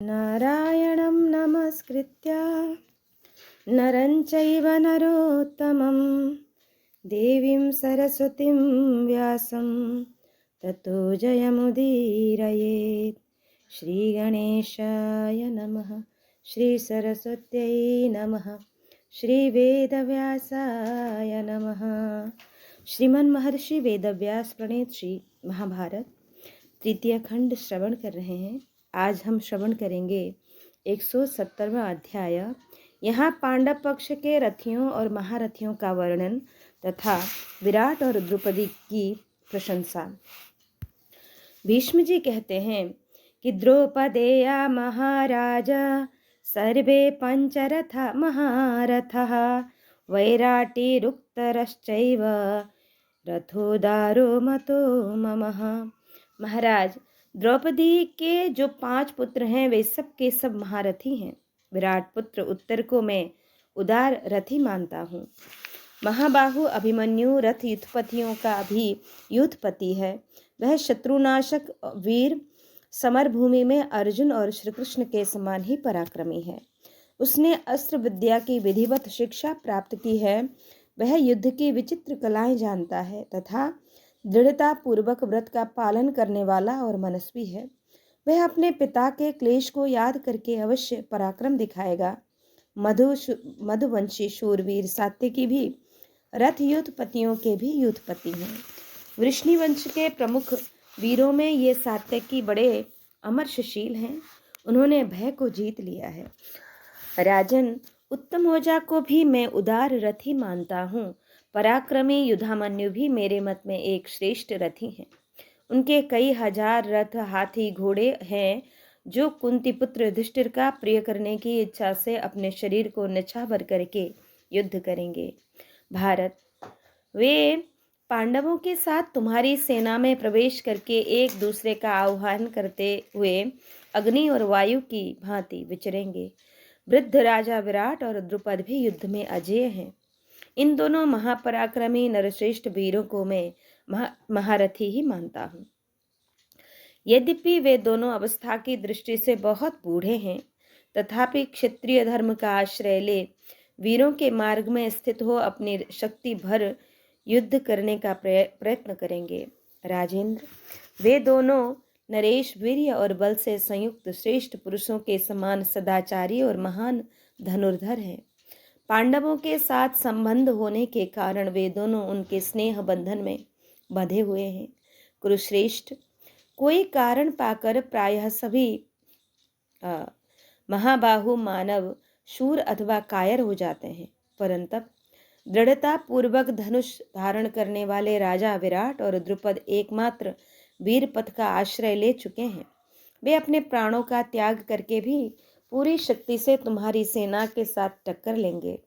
नारायणं नमस्कृत्य नरं चैव नरोत्तमं देवीं सरस्वतीं व्यासं ततो जयमुदीरयेत्। श्रीगणेशाय नमः, श्रीसरस्वत्यै नमः, श्रीवेदव्यासाय नमः। श्रीमन्महर्षि वेदव्यास प्रणीत श्री महाभारत तृतीय खंड श्रवण कर रहे हैं। आज हम श्रवण करेंगे 170वां अध्याय। यहाँ पांडव पक्ष के रथियों और महारथियों का वर्णन तथा विराट और द्रौपदी की प्रशंसा। भीष्म जी कहते हैं कि द्रौपदेया महाराज सर्वे पंचरथ महारथः वैराटिरुक्तरश्चैव रथोदारो मतो ममः। महाराज, द्रौपदी के जो 5 पुत्र हैं वे सब के सब महारथी हैं। विराट पुत्र उत्तर को मैं उदार रथी मानता हूँ। महाबाहु अभिमन्यु रथ युद्धपतियों का भी युद्धपति है। वह शत्रुनाशक वीर समर भूमि में अर्जुन और श्री कृष्ण के समान ही पराक्रमी है। उसने अस्त्र विद्या की विधिवत शिक्षा प्राप्त की है। वह युद्ध की विचित्र कलाएं जानता है तथा दृढ़ता पूर्वक व्रत का पालन करने वाला और मनस्वी है। वह अपने पिता के क्लेश को याद करके अवश्य पराक्रम दिखाएगा। मधुवंशी शूरवीर सात्यकी भी रथ युद्धपतियों के भी युद्धपति हैं। वृष्णिवंश के प्रमुख वीरों में ये सात्यकी बड़े अमर्षशील हैं। उन्होंने भय को जीत लिया है। राजन, उत्तमौजा को भी मैं उदार रथी मानता हूँ। पराक्रमी युधामन्यु भी मेरे मत में एक श्रेष्ठ रथी हैं। उनके कई हजार रथ हाथी घोड़े हैं जो कुंती पुत्र युधिष्ठिर का प्रिय करने की इच्छा से अपने शरीर को निछावर करके युद्ध करेंगे। भारत, वे पांडवों के साथ तुम्हारी सेना में प्रवेश करके एक दूसरे का आह्वान करते हुए अग्नि और वायु की भांति विचरेंगे। वृद्ध राजा विराट और द्रुपद भी युद्ध में अजेय हैं। इन दोनों महापराक्रमी नरश्रेष्ठ वीरों को मैं महारथी ही मानता हूँ। यद्यपि वे दोनों अवस्था की दृष्टि से बहुत बूढ़े हैं, तथापि क्षत्रिय धर्म का आश्रय ले वीरों के मार्ग में स्थित हो अपनी शक्ति भर युद्ध करने का प्रयत्न करेंगे। राजेंद्र, वे दोनों नरेश वीर्य और बल से संयुक्त श्रेष्ठ पुरुषों के समान सदाचारी और महान धनुर्धर हैं। पांडवों के साथ संबंध होने के कारण वे दोनों उनके स्नेह बंधन में बंधे हुए हैं। कुरुश्रेष्ठ, कोई कारण पाकर प्रायः सभी महाबाहु मानव शूर अथवा कायर हो जाते हैं, परंतु दृढ़ता पूर्वक धनुष धारण करने वाले राजा विराट और द्रुपद एकमात्र वीर पथ का आश्रय ले चुके हैं। वे अपने प्राणों का त्याग करके भी पूरी शक्ति से तुम्हारी सेना के साथ टक्कर लेंगे।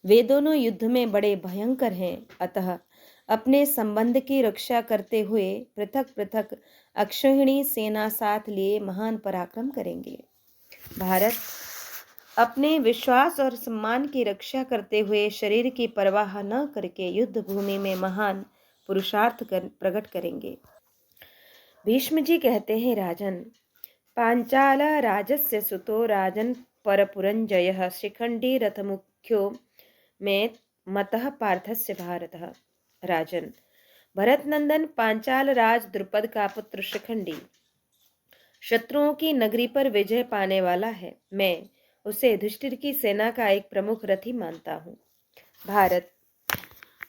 वे दोनों युद्ध में बड़े भयंकर हैं, अतः अपने संबंध की रक्षा करते हुए पृथक पृथक अक्षौहिणी सेना साथ लिए महान पराक्रम करेंगे। भारत, अपने विश्वास और सम्मान की रक्षा करते हुए शरीर की परवाह न करके युद्ध भूमि में महान पुरुषार्थ प्रकट करेंगे। भीष्म जी कहते हैं, राजन, पांचाल राजस्य सुतो राजन परपुरंजयः शिखंडी रथमुख्यो में मतः पार्थस्य भारतः। राजन, भरत नंदन पांचाल राज द्रुपद का पुत्र शिखंडी शत्रुओं की नगरी पर विजय पाने वाला है। मैं उसे युधिष्ठिर की सेना का एक प्रमुख रथी मानता हूँ। भारत,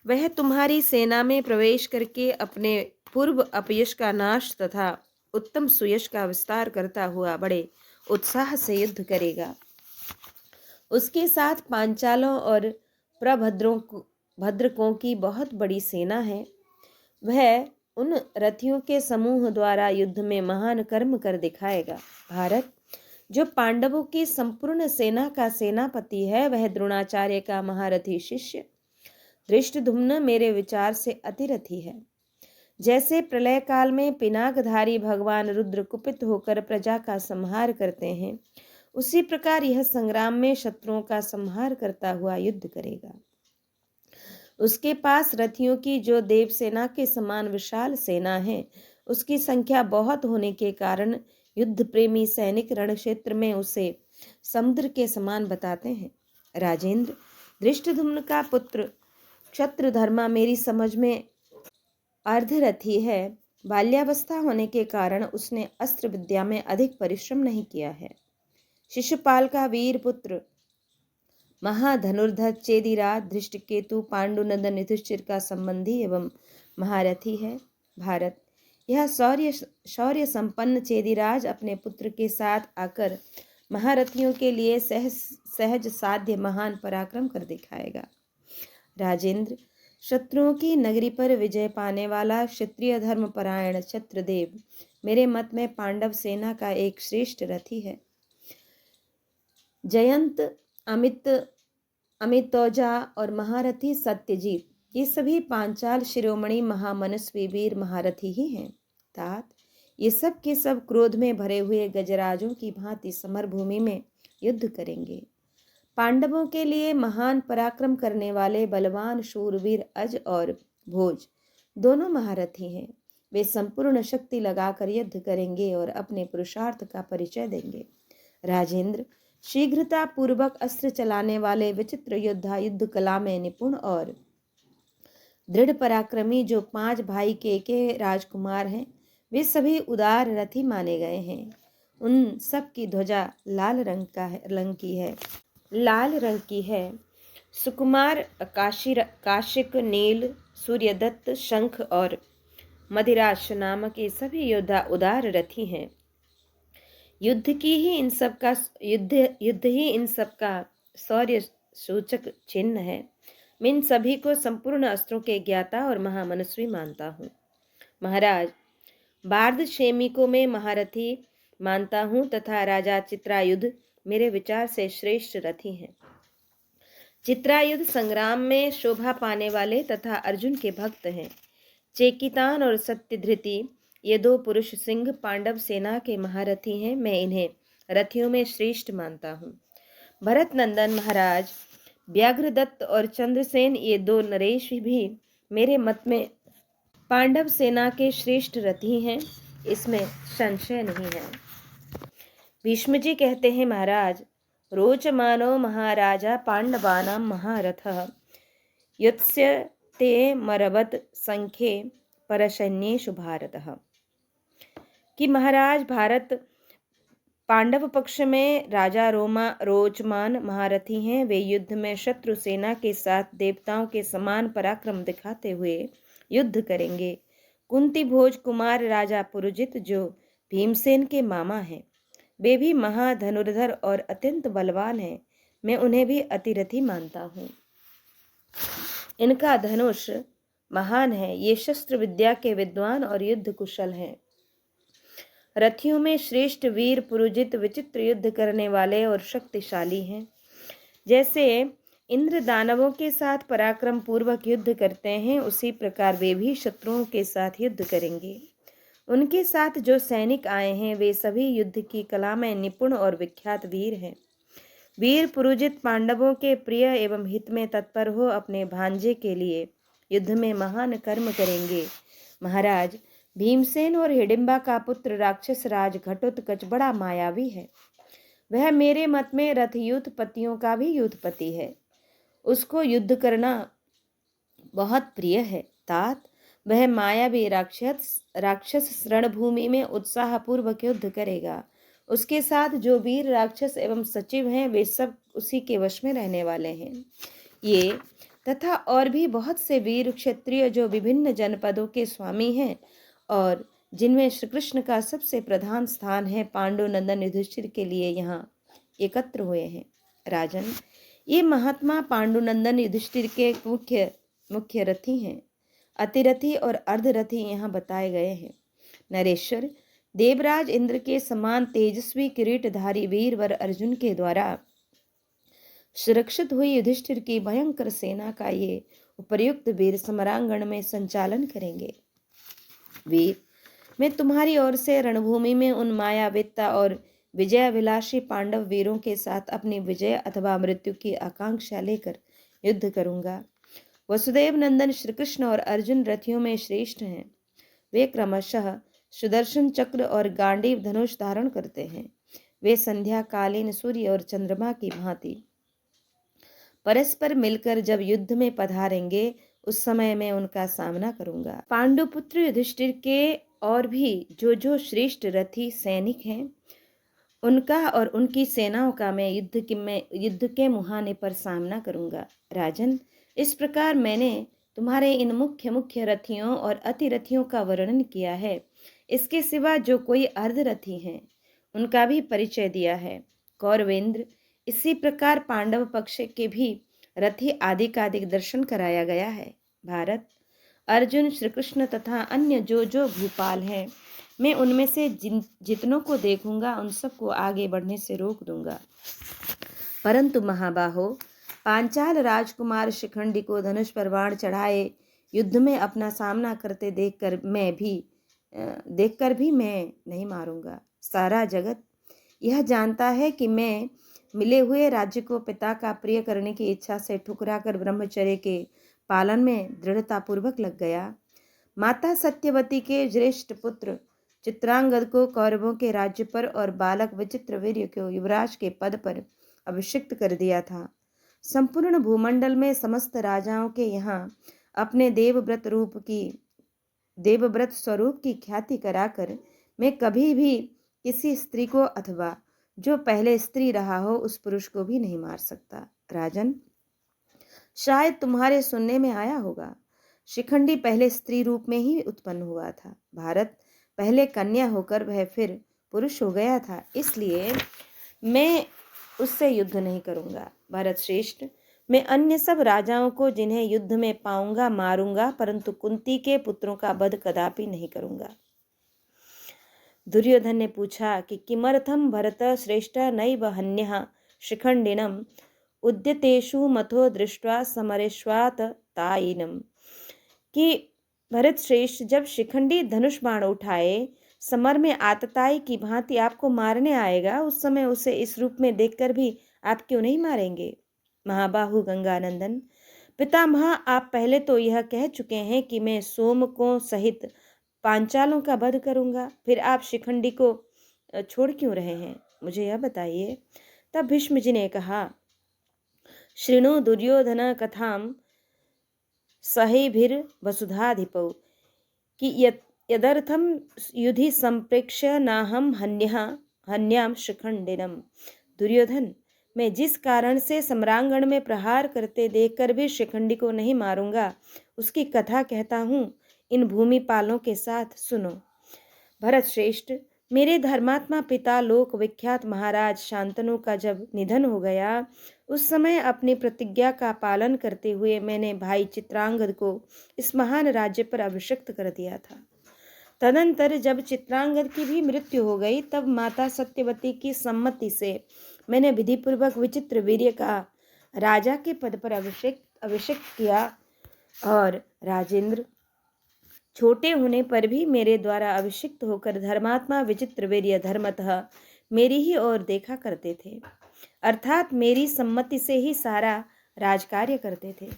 वह तुम्हारी सेना में प्रवेश करके अपने पूर्व अपयश का नाश तथा उत्तम सुयश का विस्तार करता हुआ बड़े उत्साह से युद्ध करेगा। उसके साथ पांचालों और भद्रकों की बहुत बड़ी सेना है। वह उन रथियों के समूह द्वारा युद्ध में महान कर्म कर दिखाएगा। भारत, जो पांडवों की संपूर्ण सेना का सेनापति है वह द्रोणाचार्य का महारथी शिष्य धृष्टद्युम्न मेरे विचार से अतिरथी है। जैसे प्रलय काल में पिनाकधारी भगवान रुद्र कुपित होकर प्रजा का संहार करते हैं, उसी प्रकार यह संग्राम में शत्रुओं का संहार करता हुआ युद्ध करेगा। उसके पास रथियों की जो देव सेना के समान विशाल सेना है, उसकी संख्या बहुत होने के कारण युद्ध प्रेमी सैनिक रण क्षेत्र में उसे समुद्र के समान बताते हैं। राजेंद्र, धृष्टद्युम्न का पुत्र क्षत्रधर्मा मेरी समझ में अर्धरथी है। बाल्यावस्था होने के कारण उसने अस्त्र विद्या में अधिक परिश्रम नहीं किया है। शिशुपाल का वीर पुत्र महाधनुर्धर चेदिराज धृष्टकेतु पांडुनंदन युधिष्ठिर का संबंधी एवं महारथी है। भारत, यह शौर्य संपन्न चेदिराज अपने पुत्र के साथ आकर महारथियों के लिए सहज साध्य महान पराक्रम कर दिखाएगा। राजेंद्र, शत्रुओं की नगरी पर विजय पाने वाला क्षत्रिय धर्मपरायण छत्रदेव मेरे मत में पांडव सेना का एक श्रेष्ठ रथी है। जयंत, अमितौजा और महारथी सत्यजीत, ये सभी पांचाल शिरोमणि महामनस्वी वीर महारथी ही हैं। तात, ये सब के सब क्रोध में भरे हुए गजराजों की भांति समरभूमि में युद्ध करेंगे। पांडवों के लिए महान पराक्रम करने वाले बलवान शूरवीर अज और भोज दोनों महारथी हैं। वे संपूर्ण शक्ति लगाकर युद्ध करेंगे और अपने पुरुषार्थ का परिचय देंगे। राजेंद्र, शीघ्रता पूर्वक अस्त्र चलाने वाले विचित्र योद्धा, युद्ध कला में निपुण और दृढ़ पराक्रमी जो 5 भाई के राजकुमार हैं, वे सभी उदार रथी माने गए हैं। उन सब की ध्वजा लाल रंग की है। सुकुमार, काशिक, नील, सूर्यदत्त, शंख और मदिराश नामक ये सभी योद्धा उदार रथी हैं। युद्ध ही इन सब का शौर्य सूचक चिन्ह है। मैं इन सभी को संपूर्ण अस्त्रों के ज्ञाता और महामनस्वी मानता हूँ। महाराज, बार्द शेमी को मैं महारथी मानता हूँ तथा राजा चित्रायुध मेरे विचार से श्रेष्ठ रथी हैं। चित्रायुध संग्राम में शोभा पाने वाले तथा अर्जुन के भक्त हैं। चेकितान और सत्यधृति, ये 2 पुरुष सिंह पांडव सेना के महारथी हैं। मैं इन्हें रथियों में श्रेष्ठ मानता हूँ। भरत नंदन महाराज, व्याघ्रदत्त और चंद्रसेन, ये 2 नरेश भी मेरे मत में पांडव सेना के श्रेष्ठ रथी हैं, इसमें संशय नहीं है। भीष्म जी कहते हैं, महाराज, रोचमानो महाराजा पांडवानां महारथः युत्स्य ते मरवत संख्ये परशन्येषु भारतः, कि महाराज भारत पांडव पक्ष में राजा रोचमान महारथी हैं। वे युद्ध में शत्रु सेना के साथ देवताओं के समान पराक्रम दिखाते हुए युद्ध करेंगे। कुंती भोज कुमार राजा पुरुजित, जो भीमसेन के मामा हैं, वे भी महाधनुर्धर और अत्यंत बलवान हैं। मैं उन्हें भी अतिरथी मानता हूँ। इनका धनुष महान है। ये शस्त्र विद्या के विद्वान और युद्ध कुशल हैं। रथियों में श्रेष्ठ वीर पुरुजित विचित्र युद्ध करने वाले और शक्तिशाली हैं। जैसे इंद्र दानवों के साथ पराक्रम पूर्वक युद्ध करते हैं, उसी प्रकार वे भी शत्रुओं के साथ युद्ध करेंगे। उनके साथ जो सैनिक आए हैं, वे सभी युद्ध की कला में निपुण और विख्यात वीर हैं। वीर पुरुजित पांडवों के प्रिय एवं हित में तत्पर हो अपने भांजे के लिए युद्ध में महान कर्म करेंगे। महाराज, भीमसेन और हिडिंबा का पुत्र राक्षस राज घटोत्कच बड़ा मायावी है। वह मेरे मत में रथ युद्धपतियों का भी युद्धपति है। उसको युद्ध करना बहुत प्रिय है। तात, वह मायावी राक्षस रणभूमि में उत्साहपूर्वक युद्ध करेगा। उसके साथ जो वीर राक्षस एवं सचिव हैं, वे सब उसी के वश में रहने वाले हैं। ये तथा और भी बहुत से वीर क्षत्रिय जो विभिन्न जनपदों के स्वामी हैं और जिनमें श्री कृष्ण का सबसे प्रधान स्थान है, पांडुनंदन युधिष्ठिर के लिए यहाँ एकत्र हुए हैं। राजन, ये महात्मा पांडुनंदन युधिष्ठिर के मुख्य रथी हैं। अतिरथी और अर्धरथी यहाँ बताए गए हैं। नरेश्वर, देवराज इंद्र के समान तेजस्वी किरीटधारी वीरवर अर्जुन के द्वारा सुरक्षित हुई युधिष्ठिर की भयंकर सेना का ये उपर्युक्त वीर समरांगण में संचालन करेंगे। वीर, मैं तुम्हारी ओर से रणभूमि में उन मायाविता और विजयाभिलाषी पांडव वीरों के साथ अपनी विजय अथवा मृत्यु की आकांक्षा लेकर युद्ध करूंगा। वसुदेव नंदन श्री कृष्ण और अर्जुन रथियों में श्रेष्ठ हैं। वे क्रमशः सुदर्शन चक्र और गांडीव धनुष धारण करते हैं। वे संध्या कालीन सूर्य और चंद्रमा की भांति परस्पर मिलकर जब युद्ध में पधारेंगे, उस समय मैं उनका सामना करूंगा। पांडुपुत्र युधिष्ठिर के और भी जो श्रेष्ठ रथी सैनिक हैं, उनका और उनकी सेनाओं का मैं युद्ध के मुहाने पर सामना करूंगा। राजन, इस प्रकार मैंने तुम्हारे इन मुख्य मुख्य रथियों और अतिरथियों का वर्णन किया है। इसके सिवा जो कोई अर्धरथी हैं, उनका भी परिचय दिया है। कौरवेंद्र, इसी प्रकार पांडव पक्ष के भी रथी आदि का अधिक दर्शन कराया गया है। भारत, अर्जुन, श्री कृष्ण तथा अन्य जो भूपाल हैं, मैं उनमें से जितनों को देखूंगा उन सबको आगे बढ़ने से रोक दूंगा। परंतु महाबाहो, पांचाल राजकुमार शिखंडी को धनुष पर बाण चढ़ाए युद्ध में अपना सामना करते देखकर भी मैं नहीं मारूंगा। सारा जगत यह जानता है कि मैं मिले हुए राज्य को पिता का प्रिय करने की इच्छा से ठुकराकर ब्रह्मचर्य के पालन में दृढ़ता पूर्वक लग गया। माता सत्यवती के ज्येष्ठ पुत्र चित्रांगद को कौरवों के राज्य पर और बालक विचित्रवीर्य को युवराज के पद पर अभिषिक्त कर दिया था। संपूर्ण भूमंडल में समस्त राजाओं के यहाँ अपने देवव्रत स्वरूप की ख्याति कराकर मैं कभी भी किसी स्त्री को अथवा जो पहले स्त्री रहा हो उस पुरुष को भी नहीं मार सकता। राजन, शायद तुम्हारे सुनने में आया होगा, शिखंडी पहले स्त्री रूप में ही उत्पन्न हुआ था। भारत, पहले कन्या होकर वह फिर पुरुष हो गया था, इसलिए मैं उससे युद्ध नहीं करूंगा। भारत श्रेष्ठ, मैं अन्य सब राजाओं को जिन्हें युद्ध में पाऊंगा मारूंगा, परंतु कुंती के पुत्रों का वध कदापि नहीं करूंगा। दुर्योधन ने पूछा कि किमर्थम भरत श्रेष्ठ नैव हन्यः शिखंडिनम उद्यतेषु मथो दृष्ट्वा समरेष्वात तायिनम, कि भरत श्रेष्ठ, जब शिखंडी धनुष बाण उठाए समर में आतताई की भांति आपको मारने आएगा, उस समय उसे इस रूप में देखकर भी आप क्यों नहीं मारेंगे। महाबाहु गंगानंदन, पितामह, आप पहले तो यह कह चुके हैं कि मैं सोमकों सहित पांचालों का वध करूंगा, फिर आप शिखंडी को छोड़ क्यों रहे हैं, मुझे यह बताइए। तब भीष्म जी ने कहा, शृणु दुर्योधन कथाम सहेभिर वसुधाधिपौ, कि यदर्थम युधि संप्रेक्ष्य नाहम हन्याम शिखंडिनम। दुर्योधन, मैं जिस कारण से सम्रांगण में प्रहार करते देखकर भी शिखंडी को नहीं मारूंगा, उसकी कथा कहता हूँ इन भूमिपालों के साथ, सुनो। भरत श्रेष्ठ, मेरे धर्मात्मा पिता लोक विख्यात महाराज शांतनु का जब निधन हो गया, उस समय अपनी प्रतिज्ञा का पालन करते हुए मैंने भाई चित्रांगद को इस महान राज्य पर अभिषिक्त कर दिया था। तदंतर जब चित्रांगद की भी मृत्यु हो गई, तब माता सत्यवती की सम्मति से मैंने विधिपूर्वक विचित्रवीर्य का राजा के पद पर अभिषिक्त किया। और राजेंद्र, छोटे होने पर भी मेरे द्वारा अभिषिक्त होकर धर्मात्मा विचित्रवीर्य धर्मतः मेरी ही ओर देखा करते थे, अर्थात मेरी सम्मति से ही सारा राजकार्य करते थे।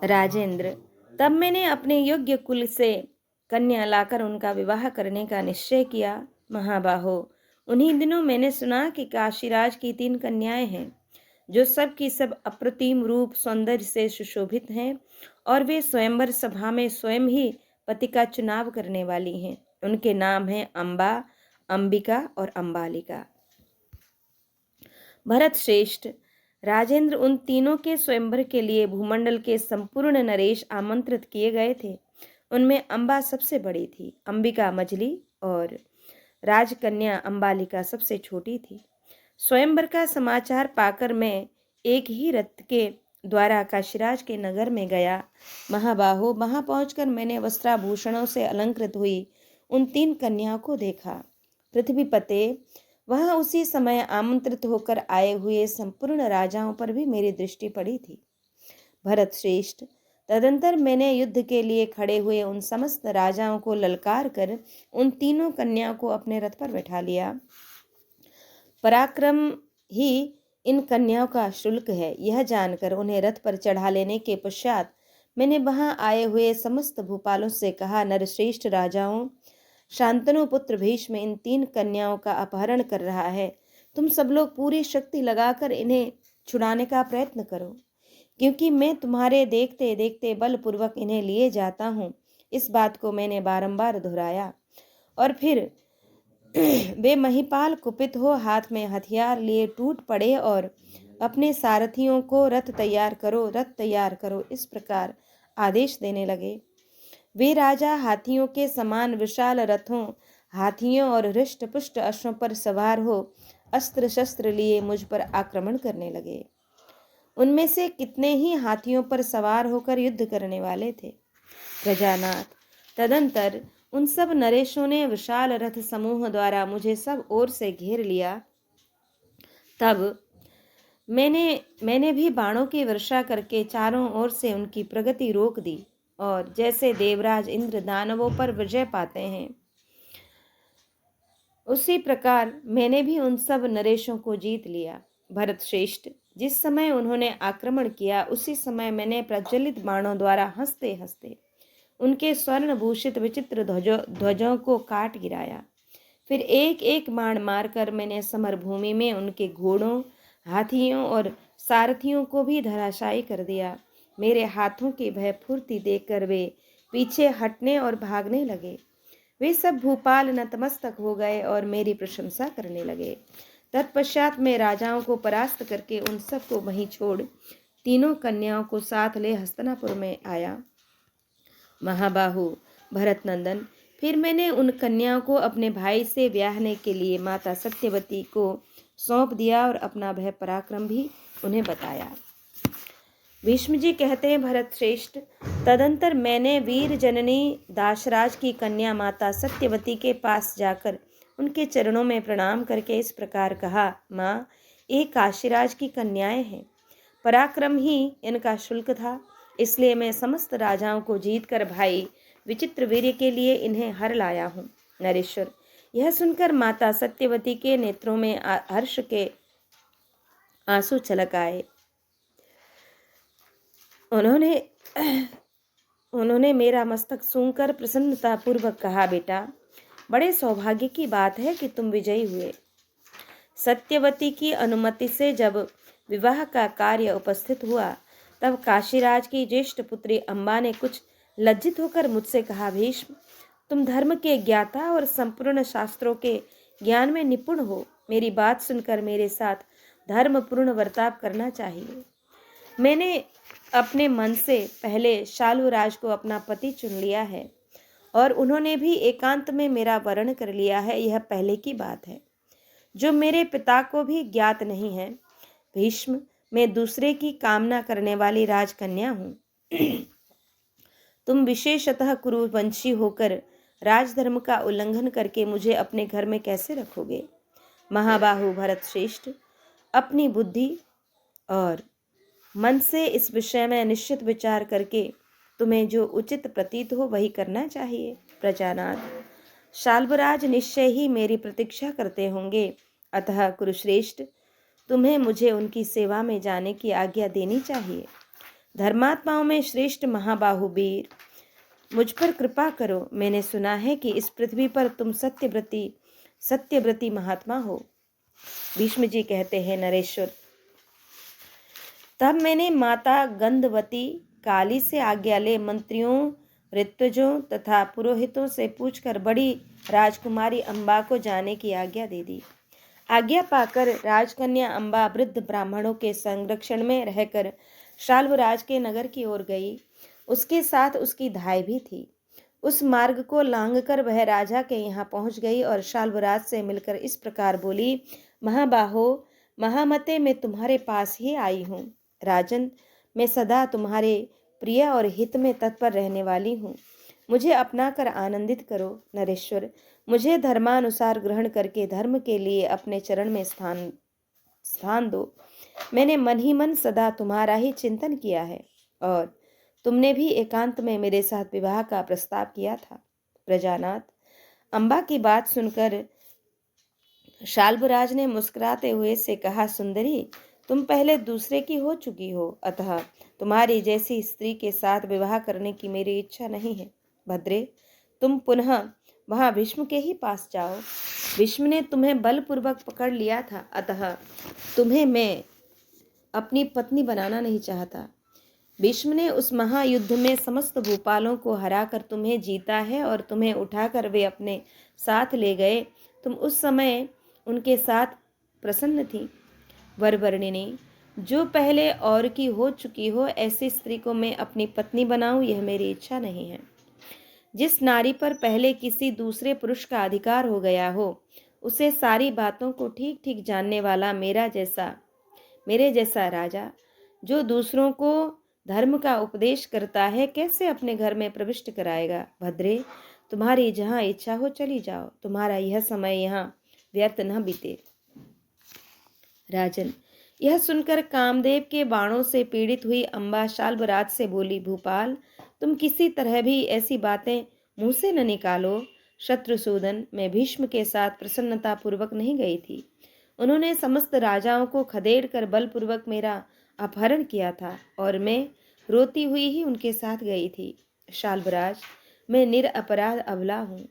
राजेंद्र, तब मैंने अपने योग्य कुल से कन्या लाकर उनका विवाह करने का निश्चय किया। महाबाहो, उन्हीं दिनों मैंने सुना कि काशीराज की 3 कन्याएं हैं, जो सब की सब अप्रतिम रूप सौंदर्य से सुशोभित हैं, और वे स्वयंवर सभा में स्वयं ही पति का चुनाव करने वाली हैं। उनके नाम हैं अम्बा, अंबिका और अंबालिका। भरत श्रेष्ठ, राजेंद्र, उन तीनों के स्वयंवर के लिए भूमंडल के संपूर्ण नरेश आमंत्रित किए गए थे। उनमें अम्बा सबसे बड़ी थी, अंबिका मझली और राजकन्या अंबालिका सबसे छोटी थी। स्वयंवर का समाचार पाकर मैं एक ही रथ के द्वारा काशीराज के नगर में गया। महाबाहो, वहां पहुंचकर मैंने वस्त्राभूषणों से अलंकृत हुई उन 3 कन्याओं को देखा। पृथ्वीपते, वहां उसी समय आमंत्रित होकर आए हुए संपूर्ण राजाओं पर भी मेरी दृष्टि पड़ी थी। भरत श्रेष्ठ, तदंतर मैंने युद्ध के लिए खड़े हुए उन समस्त राजाओं को ललकार कर उन तीनों कन्याओं को अपने रथ पर बैठा लिया। पराक्रम ही इन कन्याओं का शुल्क है, यह जानकर उन्हें रथ पर चढ़ा लेने के पश्चात मैंने वहां आए हुए समस्त भूपालों से कहा, नरश्रेष्ठ राजाओं, शांतनु पुत्र भीष्म इन 3 कन्याओं का अपहरण कर रहा है। तुम सब लोग पूरी शक्ति लगाकर इन्हें छुड़ाने का प्रयत्न करो, क्योंकि मैं तुम्हारे देखते देखते बलपूर्वक इन्हें लिए जाता हूँ। इस बात को मैंने बारंबार दोहराया और फिर वे महिपाल कुपित हो हाथ में हथियार लिए टूट पड़े और अपने सारथियों को रथ तैयार करो, रथ तैयार करो, इस प्रकार आदेश देने लगे। वे राजा हाथियों के समान विशाल रथों, हाथियों और हृष्ट पुष्ट अश्वों पर सवार हो अस्त्र शस्त्र लिए मुझ पर आक्रमण करने लगे। उनमें से कितने ही हाथियों पर सवार होकर युद्ध करने वाले थे। प्रजानाथ, तदंतर उन सब नरेशों ने विशाल रथ समूह द्वारा मुझे सब ओर से घेर लिया। तब मैंने भी बाणों की वर्षा करके चारों ओर से उनकी प्रगति रोक दी, और जैसे देवराज इंद्र दानवों पर विजय पाते हैं, उसी प्रकार मैंने भी उन सब नरेशों को जीत लिया। भरत श्रेष्ठ, जिस समय उन्होंने आक्रमण किया उसी समय मैंने प्रज्वलित बाणों द्वारा हंसते हंसते उनके स्वर्ण भूषित विचित्र ध्वजों को काट गिराया। फिर एक एक बाण मारकर मैंने समरभूमि में उनके घोड़ों, हाथियों और सारथियों को भी धराशायी कर दिया। मेरे हाथों की भय फुर्ती देखकर वे पीछे हटने और भागने लगे। वे सब भूपाल नतमस्तक हो गए और मेरी प्रशंसा करने लगे। तत्पश्चात मैं राजाओं को परास्त करके उन सबको वहीं छोड़ 3 कन्याओं को साथ ले हस्तिनापुर में आया। महाबाहु भरत नंदन, फिर मैंने उन कन्याओं को अपने भाई से ब्याहने के लिए माता सत्यवती को सौंप दिया और अपना भय पराक्रम भी उन्हें बताया। भीष्म जी कहते हैं, भरत श्रेष्ठ, तदंतर मैंने वीर जननी दाशराज की कन्या माता सत्यवती के पास जाकर उनके चरणों में प्रणाम करके इस प्रकार कहा, माँ, ये काशीराज की कन्याएं हैं। पराक्रम ही इनका शुल्क था, इसलिए मैं समस्त राजाओं को जीतकर भाई विचित्र वीर्य के लिए इन्हें हर लाया हूँ। नरेश्वर, यह सुनकर माता सत्यवती के नेत्रों में हर्ष के आंसू छलक आए। उन्होंने मेरा मस्तक सूंघकर प्रसन्नता पूर्वक कहा, बेटा, बड़े सौभाग्य की बात है कि तुम विजयी हुए। सत्यवती की अनुमति से जब विवाह का कार्य उपस्थित हुआ, तब काशीराज की ज्येष्ठ पुत्री अम्बा ने कुछ लज्जित होकर मुझसे कहा, भीष्म, तुम धर्म के ज्ञाता और संपूर्ण शास्त्रों के ज्ञान में निपुण हो। मेरी बात सुनकर मेरे साथ धर्मपूर्ण वर्ताव करना चाहिए। मैंने अपने मन से पहले शाल्वराज को अपना पति चुन लिया है और उन्होंने भी एकांत में मेरा वर्ण कर लिया है। यह पहले की बात है, जो मेरे पिता को भी ज्ञात नहीं है। भीष्म, मैं दूसरे की कामना करने वाली राजकन्या हूँ। तुम विशेषतः कुरुवंशी होकर राजधर्म का उल्लंघन करके मुझे अपने घर में कैसे रखोगे? महाबाहु भरत श्रेष्ठ, अपनी बुद्धि और मन से इस विषय में निश्चित विचार करके तुम्हें जो उचित प्रतीत हो वही करना चाहिए। प्रजानाथ, शाल्वराज निश्चय ही मेरी प्रतीक्षा करते होंगे, अतः कुरुश्रेष्ठ, तुम्हें मुझे उनकी सेवा में जाने की आज्ञा देनी चाहिए। धर्मात्माओं में श्रेष्ठ महाबाहुवीर, मुझ पर कृपा करो। मैंने सुना है कि इस पृथ्वी पर तुम सत्यव्रती महात्मा हो। भीष्म जी कहते हैं, नरेश्वर, तब मैंने माता गंधवती काली से आज्ञा ले मंत्रियों, ऋत्विजों तथा पुरोहितों से पूछकर बड़ी राजकुमारी अम्बा को जाने की आज्ञा दे दी। आज्ञा पाकर राजकन्या अम्बा वृद्ध ब्राह्मणों के संरक्षण में रहकर शाल्वराज के नगर की ओर गई। उसके साथ उसकी धाई भी थी। उस मार्ग को लांघकर वह राजा के यहाँ पहुंच गई और शाल्वराज से मिलकर इस प्रकार बोली, महाबाहो, महामते, मैं तुम्हारे पास ही आई हूँ। राजन, मैं सदा तुम्हारे प्रिय और हित में तत्पर रहने वाली हूँ। मुझे अपना कर आनंदित करो। नरेश्वर, मुझे धर्मानुसार ग्रहण करके धर्म के लिए अपने चरण में स्थान दो। मैंने मन ही मन सदा तुम्हारा ही चिंतन किया है और तुमने भी एकांत में मेरे साथ विवाह का प्रस्ताव किया था। प्रजानाथ, अम्बा की बात सुनकर शाल्वराज ने मुस्कुराते हुए से कहा, सुंदरी, तुम पहले दूसरे की हो चुकी हो, अतः तुम्हारी जैसी स्त्री के साथ विवाह करने की मेरी इच्छा नहीं है। भद्रे, तुम पुनः वहां भीष्म के ही पास जाओ। भीष्म ने तुम्हें बलपूर्वक पकड़ लिया था, अतः तुम्हें मैं अपनी पत्नी बनाना नहीं चाहता। भीष्म ने उस महायुद्ध में समस्त भूपालों को हराकर तुम्हें जीता है और तुम्हें उठाकर वे अपने साथ ले गए। तुम उस समय उनके साथ प्रसन्न थी। वरवर्णिनी, जो पहले और की हो चुकी हो, ऐसी स्त्री को मैं अपनी पत्नी बनाऊं, यह मेरी इच्छा नहीं है। जिस नारी पर पहले किसी दूसरे पुरुष का अधिकार हो गया हो, उसे सारी बातों को ठीक ठीक जानने वाला मेरे जैसा राजा, जो दूसरों को धर्म का उपदेश करता है, कैसे अपने घर में प्रविष्ट कराएगा? भद्रे, तुम्हारी जहाँ इच्छा हो चली जाओ, तुम्हारा यह समय यहाँ व्यर्थ न बीते। राजन, यह सुनकर कामदेव के बाणों से पीड़ित हुई अम्बा शाल्वराज से बोली, भूपाल, तुम किसी तरह भी ऐसी बातें मुंह से न निकालो। शत्रुसूदन, मैं भीष्म के साथ प्रसन्नता पूर्वक नहीं गई थी। उन्होंने समस्त राजाओं को खदेड़ कर बलपूर्वक मेरा अपहरण किया था और मैं रोती हुई ही उनके साथ गई थी। शाल्वराज, मैं निरपराध अबला हूँ,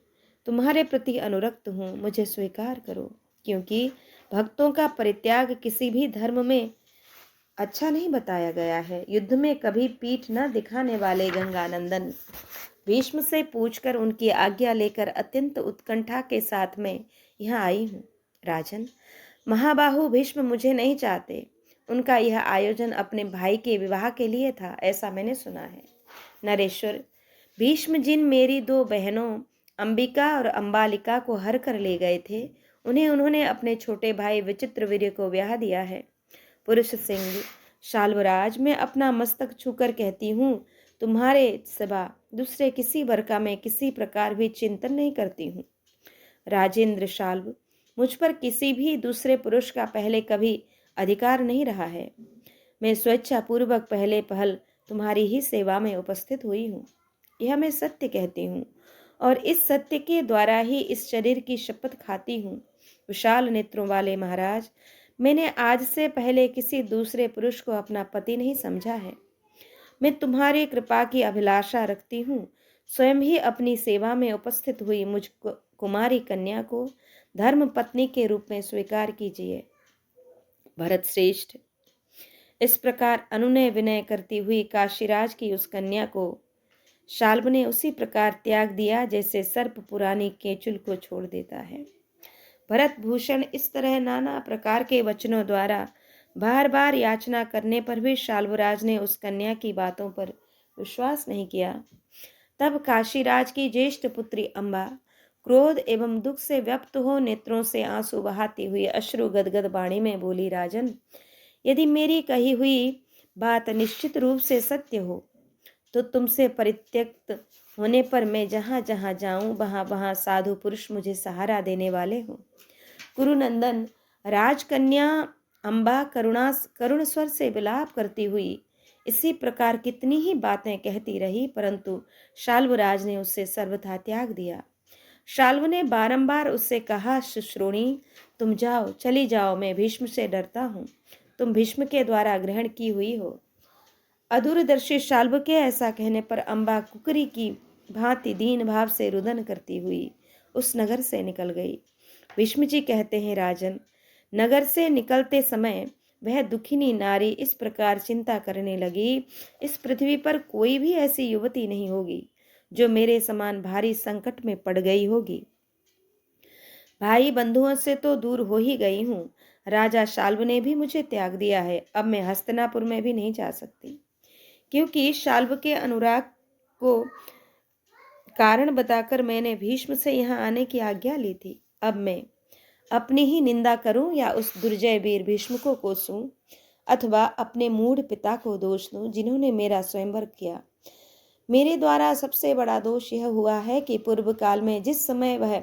तुम्हारे प्रति अनुरक्त हूँ, मुझे स्वीकार करो, क्योंकि भक्तों का परित्याग किसी भी धर्म में अच्छा नहीं बताया गया है। युद्ध में कभी पीठ न दिखाने वाले गंगानंदन भीष्म से पूछकर उनकी आज्ञा लेकर अत्यंत उत्कंठा के साथ मैं यहाँ आई हूँ। राजन, महाबाहु भीष्म मुझे नहीं चाहते। उनका यह आयोजन अपने भाई के विवाह के लिए था, ऐसा मैंने सुना है। नरेश्वर, भीष्म जिन मेरी दो बहनों अंबिका और अंबालिका को हर कर ले गए थे, उन्हें उन्होंने अपने छोटे भाई विचित्रवीर्य को ब्याह दिया है। पुरुष सिंह, शाल्वराज, मैं अपना मस्तक छूकर कहती हूँ, तुम्हारे सिवा दूसरे किसी वर का मैं किसी प्रकार भी चिंतन नहीं करती हूँ। राजेंद्र शाल्व, मुझ पर किसी भी दूसरे पुरुष का पहले कभी अधिकार नहीं रहा है। मैं स्वेच्छा पूर्वक पहले पहल तुम्हारी ही सेवा में उपस्थित हुई हूँ। यह मैं सत्य कहती हूँ और इस सत्य के द्वारा ही इस शरीर की शपथ खाती हूँ। विशाल नेत्रों वाले महाराज, मैंने आज से पहले किसी दूसरे पुरुष को अपना पति नहीं समझा है। मैं तुम्हारी कृपा की अभिलाषा रखती हूँ। स्वयं ही अपनी सेवा में उपस्थित हुई मुझ कुमारी कन्या को धर्म पत्नी के रूप में स्वीकार कीजिए। भरत श्रेष्ठ, इस प्रकार अनुनय विनय करती हुई काशीराज की उस कन्या को शाल्व ने उसी प्रकार त्याग दिया जैसे सर्प पुरानी केचुल को छोड़ देता है। भरत भूषण इस तरह नाना प्रकार के वचनों द्वारा बार बार याचना करने पर भी शाल्वराज ने उस कन्या की बातों पर विश्वास नहीं किया। तब काशीराज की ज्येष्ठ पुत्री अम्बा क्रोध एवं दुख से व्यप्त हो नेत्रों से आंसू बहाती हुई अश्रु गदगद वाणी में बोली, राजन, यदि मेरी कही हुई बात निश्चित रूप से सत्य हो तो तुमसे परित्यक्त होने पर मैं जहाँ जहाँ जाऊं वहाँ वहाँ साधु पुरुष मुझे सहारा देने वाले हों। कुरुनंदन, राजकन्या अम्बा करुण स्वर से विलाप करती हुई इसी प्रकार कितनी ही बातें कहती रही, परंतु शाल्वराज ने उससे सर्वथा त्याग दिया। शाल्व ने बारंबार उससे कहा, शुश्रोणी, तुम जाओ, चली जाओ, मैं भीष्म से डरता हूँ, तुम भीष्म के द्वारा ग्रहण की हुई हो। अदूरदर्शी शाल्व के ऐसा कहने पर अम्बा कुकरी की भांति दीन भाव से रुदन करती हुई उस नगर से निकल गई। भीष्म जी कहते हैं, राजन, नगर से निकलते समय वह दुखिनी नारी इस प्रकार चिंता करने लगी, इस पृथ्वी पर कोई भी ऐसी युवती नहीं होगी जो मेरे समान भारी संकट में पड़ गई होगी। भाई बंधुओं से तो दूर हो ही गई हूँ, राजा शाल्व ने भी मुझे त्याग दिया है। अब मैं हस्तिनापुर में भी नहीं जा सकती, क्योंकि शाल्व के अनुराग को कारण बताकर मैंने भीष्म से यहाँ आने की आज्ञा ली थी। अब मैं अपनी ही निंदा करूं या उस दुर्जय वीर भीष्म को कोसूं, अथवा अपने मूढ़ पिता को दोष दूं जिन्होंने मेरा स्वयंवर किया। मेरे द्वारा सबसे बड़ा दोष यह हुआ है कि पूर्व काल में जिस समय वह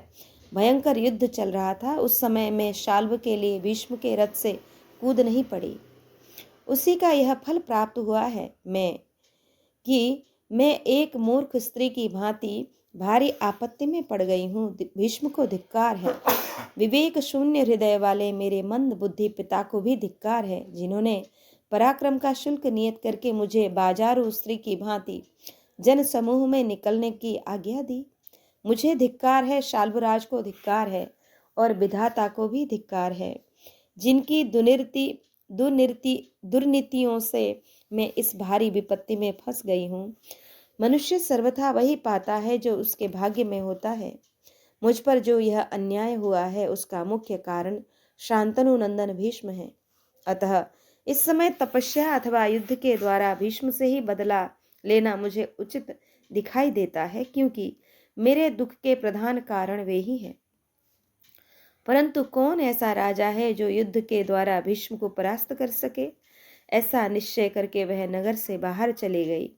भयंकर युद्ध चल रहा था, उस समय मैं शाल्व के लिए भीष्म के रथ से कूद नहीं पड़ी। उसी का यह फल प्राप्त हुआ है मैं एक मूर्ख स्त्री की भांति भारी आपत्ति में पड़ गई हूँ। भीष्म को धिक्कार है। विवेक शून्य हृदय वाले मेरे मंद बुद्धि पिता को भी धिक्कार है, जिन्होंने पराक्रम का शुल्क नियत करके मुझे बाजारू स्त्री की भांति जन समूह में निकलने की आज्ञा दी। मुझे धिक्कार है, शाल्वराज को धिक्कार है और विधाता को भी धिक्कार है, जिनकी दुर्नीतियों से मैं इस भारी विपत्ति में फंस गई हूँ। मनुष्य सर्वथा वही पाता है जो उसके भाग्य में होता है। मुझ पर जो यह अन्याय हुआ है उसका मुख्य कारण शांतनु नंदन भीष्म है। अतः इस समय तपस्या अथवा युद्ध के द्वारा भीष्म से ही बदला लेना मुझे उचित दिखाई देता है, क्योंकि मेरे दुख के प्रधान कारण वे ही हैं। परंतु कौन ऐसा राजा है जो युद्ध के द्वारा भीष्म को परास्त कर सके? ऐसा निश्चय करके वह नगर से बाहर चली गई।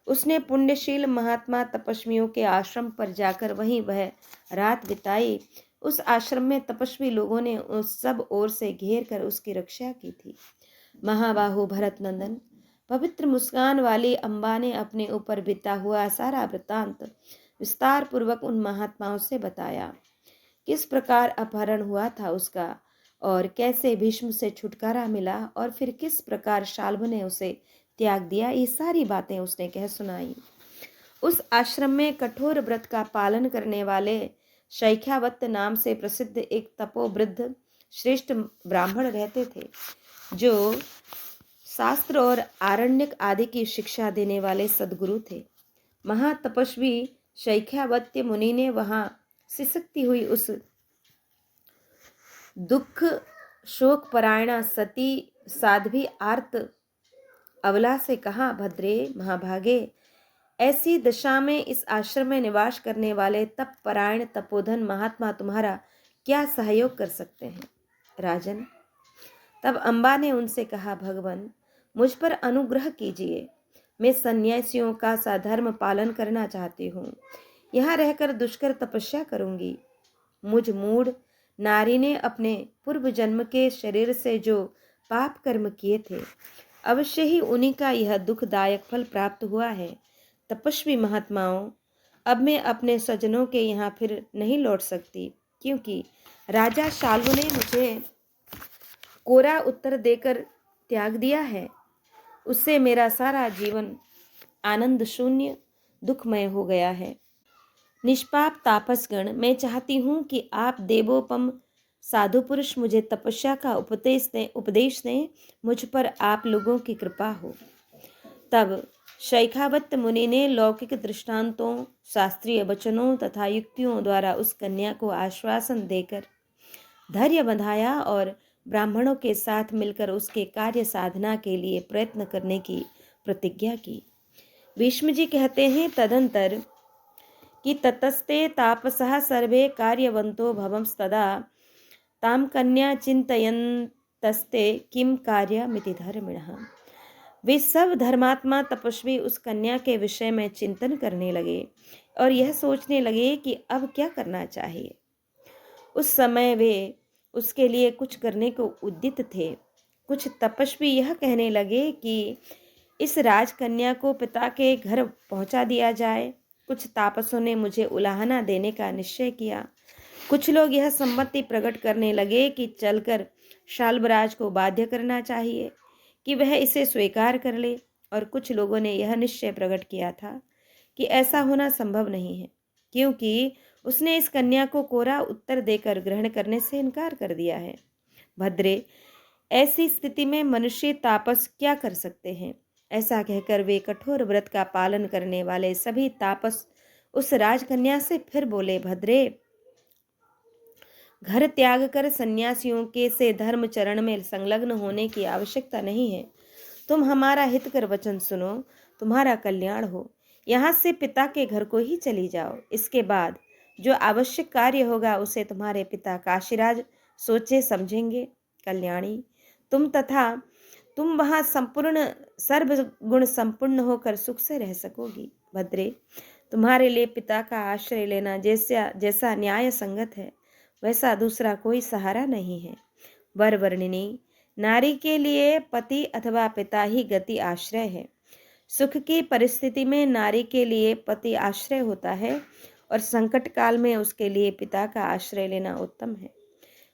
उसने पुण्यशील महात्मा तपस्वियों के आश्रम पर जाकर वहीं वह रात बिताई। उस आश्रम में तपस्वी लोगों ने उस सब ओर से घेर कर उसकी रक्षा की थी। महाबाहु भरत नंदन, पवित्र मुस्कान वाली अम्बा ने अपने ऊपर बीता हुआ सारा वृत्तांत विस्तार पूर्वक उन महात्माओं से बताया। किस प्रकार अपहरण हुआ था उसका और कैसे भीष्म से छुटकारा मिला और फिर किस प्रकार शाल्व ने उसे त्याग दिया, ये सारी बातें उसने कह सुनाई। उस आश्रम में कठोर व्रत का पालन करने वाले शैख्यावत नाम से प्रसिद्ध एक तपोवृद्ध श्रेष्ठ ब्राह्मण रहते थे, जो शास्त्र और आरण्यक आदि की शिक्षा देने वाले सद्गुरु थे। महातपस्वी शैख्यावत्य मुनि ने वहां सिसकती हुई उस दुख शोक परायणा सती साध्वी आर्त अवला से कहा, भद्रे महाभागे, ऐसी दशा में इस आश्रम में निवास करने वाले तप परायण तपोधन महात्मा तुम्हारा क्या सहयोग कर सकते हैं? राजन, तब अम्बा ने उनसे कहा, भगवान मुझ पर अनुग्रह कीजिए। मैं सन्यासियों का साधर्म पालन करना चाहती हूँ। यहाँ रहकर दुष्कर तपस्या करूंगी। मुझ मूढ़ नारी ने अपने पूर्व जन्म के शरीर से जो पाप कर्म किए थे, अवश्य ही उन्हीं का यह दुखदायक फल प्राप्त हुआ है। तपस्वी महात्माओं, अब मैं अपने स्वजनों के यहाँ फिर नहीं लौट सकती, क्योंकि राजा शाल्व ने मुझे कोरा उत्तर देकर त्याग दिया है। उससे मेरा सारा जीवन आनंद शून्य दुखमय हो गया है। निष्पाप तापसगण, मैं चाहती हूँ कि आप देवोपम साधु पुरुष मुझे तपस्या का उपदेश दें। मुझ पर आप लोगों की कृपा हो। तब शैखावत मुनि ने लौकिक दृष्टांतों, शास्त्रीय वचनों तथा युक्तियों द्वारा उस कन्या को आश्वासन देकर धैर्य बंधाया और ब्राह्मणों के साथ मिलकर उसके कार्य साधना के लिए प्रयत्न करने की प्रतिज्ञा की। भीष्म जी कहते हैं, तदंतर कि ततस्ते तापसः सर्वे कार्यवंतो भवंस्तदा ताम कन्या चिंतयन्तस्ते किम कार्यमिति धर्मिणः। वे सब धर्मात्मा तपस्वी उस कन्या के विषय में चिंतन करने लगे और यह सोचने लगे कि अब क्या करना चाहिए। उस समय वे उसके लिए कुछ करने को उद्यत थे। कुछ तपस्वी यह कहने लगे कि इस राजकन्या को पिता के घर पहुंचा दिया जाए। कुछ तापसों ने मुझे उलाहना देने का निश्चय किया। कुछ लोग यह सम्मति प्रकट करने लगे कि चलकर शाल्वराज को बाध्य करना चाहिए कि वह इसे स्वीकार कर ले, और कुछ लोगों ने यह निश्चय प्रकट किया था कि ऐसा होना संभव नहीं है, क्योंकि उसने इस कन्या को कोरा उत्तर देकर ग्रहण करने से इनकार कर दिया है। भद्रे, ऐसी स्थिति में मनुष्य तापस क्या कर सकते हैं? ऐसा कहकर वे कठोर व्रत का पालन करने वाले सभी तापस उस राजकन्या से फिर बोले, भद्रे, घर त्याग कर सन्यासियों के से धर्म चरण में संलग्न होने की आवश्यकता नहीं है। तुम हमारा हित कर वचन सुनो, तुम्हारा कल्याण हो। यहाँ से पिता के घर को ही चली जाओ। इसके बाद जो आवश्यक कार्य होगा उसे तुम्हारे पिता काशीराज सोचे समझेंगे। कल्याणी, तुम वहाँ संपूर्ण सर्वगुण संपूर्ण होकर सुख से रह सकोगी। भद्रे, तुम्हारे लिए पिता का आश्रय लेना जैसा न्याय संगत है, वैसा दूसरा कोई सहारा नहीं है। वरवर्णिनी, नारी के लिए पति अथवा पिता ही गति आश्रय है। सुख की परिस्थिति में नारी के लिए पति आश्रय होता है और संकट काल में उसके लिए पिता का आश्रय लेना उत्तम है।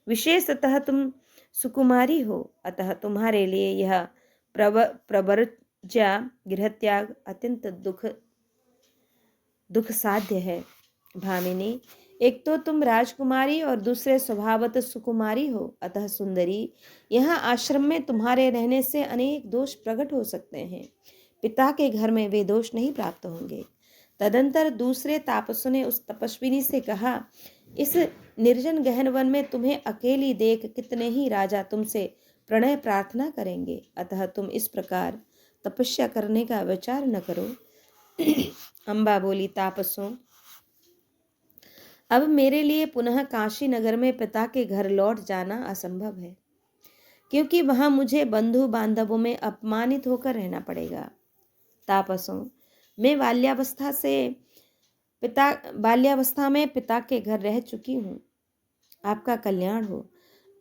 विशेषतः तुम सुकुमारी हो, अतः तुम्हारे लिए यह प्रवर्ज्या गृहत्याग अत्यंत दुख साध्य है। भामिनी, एक तो तुम राजकुमारी और दूसरे स्वभावतः सुकुमारी हो, अतः सुंदरी, यहाँ आश्रम में तुम्हारे रहने से अनेक दोष प्रकट हो सकते हैं। पिता के घर में वे दोष नहीं प्राप्त होंगे। तदंतर दूसरे तापसों ने उस तपस्विनी से कहा, इस निर्जन गहन वन में तुम्हें अकेली देख कितने ही राजा तुमसे प्रणय प्रार्थना करेंगे, अतः तुम इस प्रकार तपस्या करने का विचार न करो। अम्बा बोली, तापसों, अब मेरे लिए पुनः काशी नगर में पिता के घर लौट जाना असंभव है, क्योंकि वहां मुझे बंधु बांधवों में अपमानित होकर रहना पड़ेगा। तापसों, मैं बाल्यावस्था में पिता के घर रह चुकी हूँ। आपका कल्याण हो।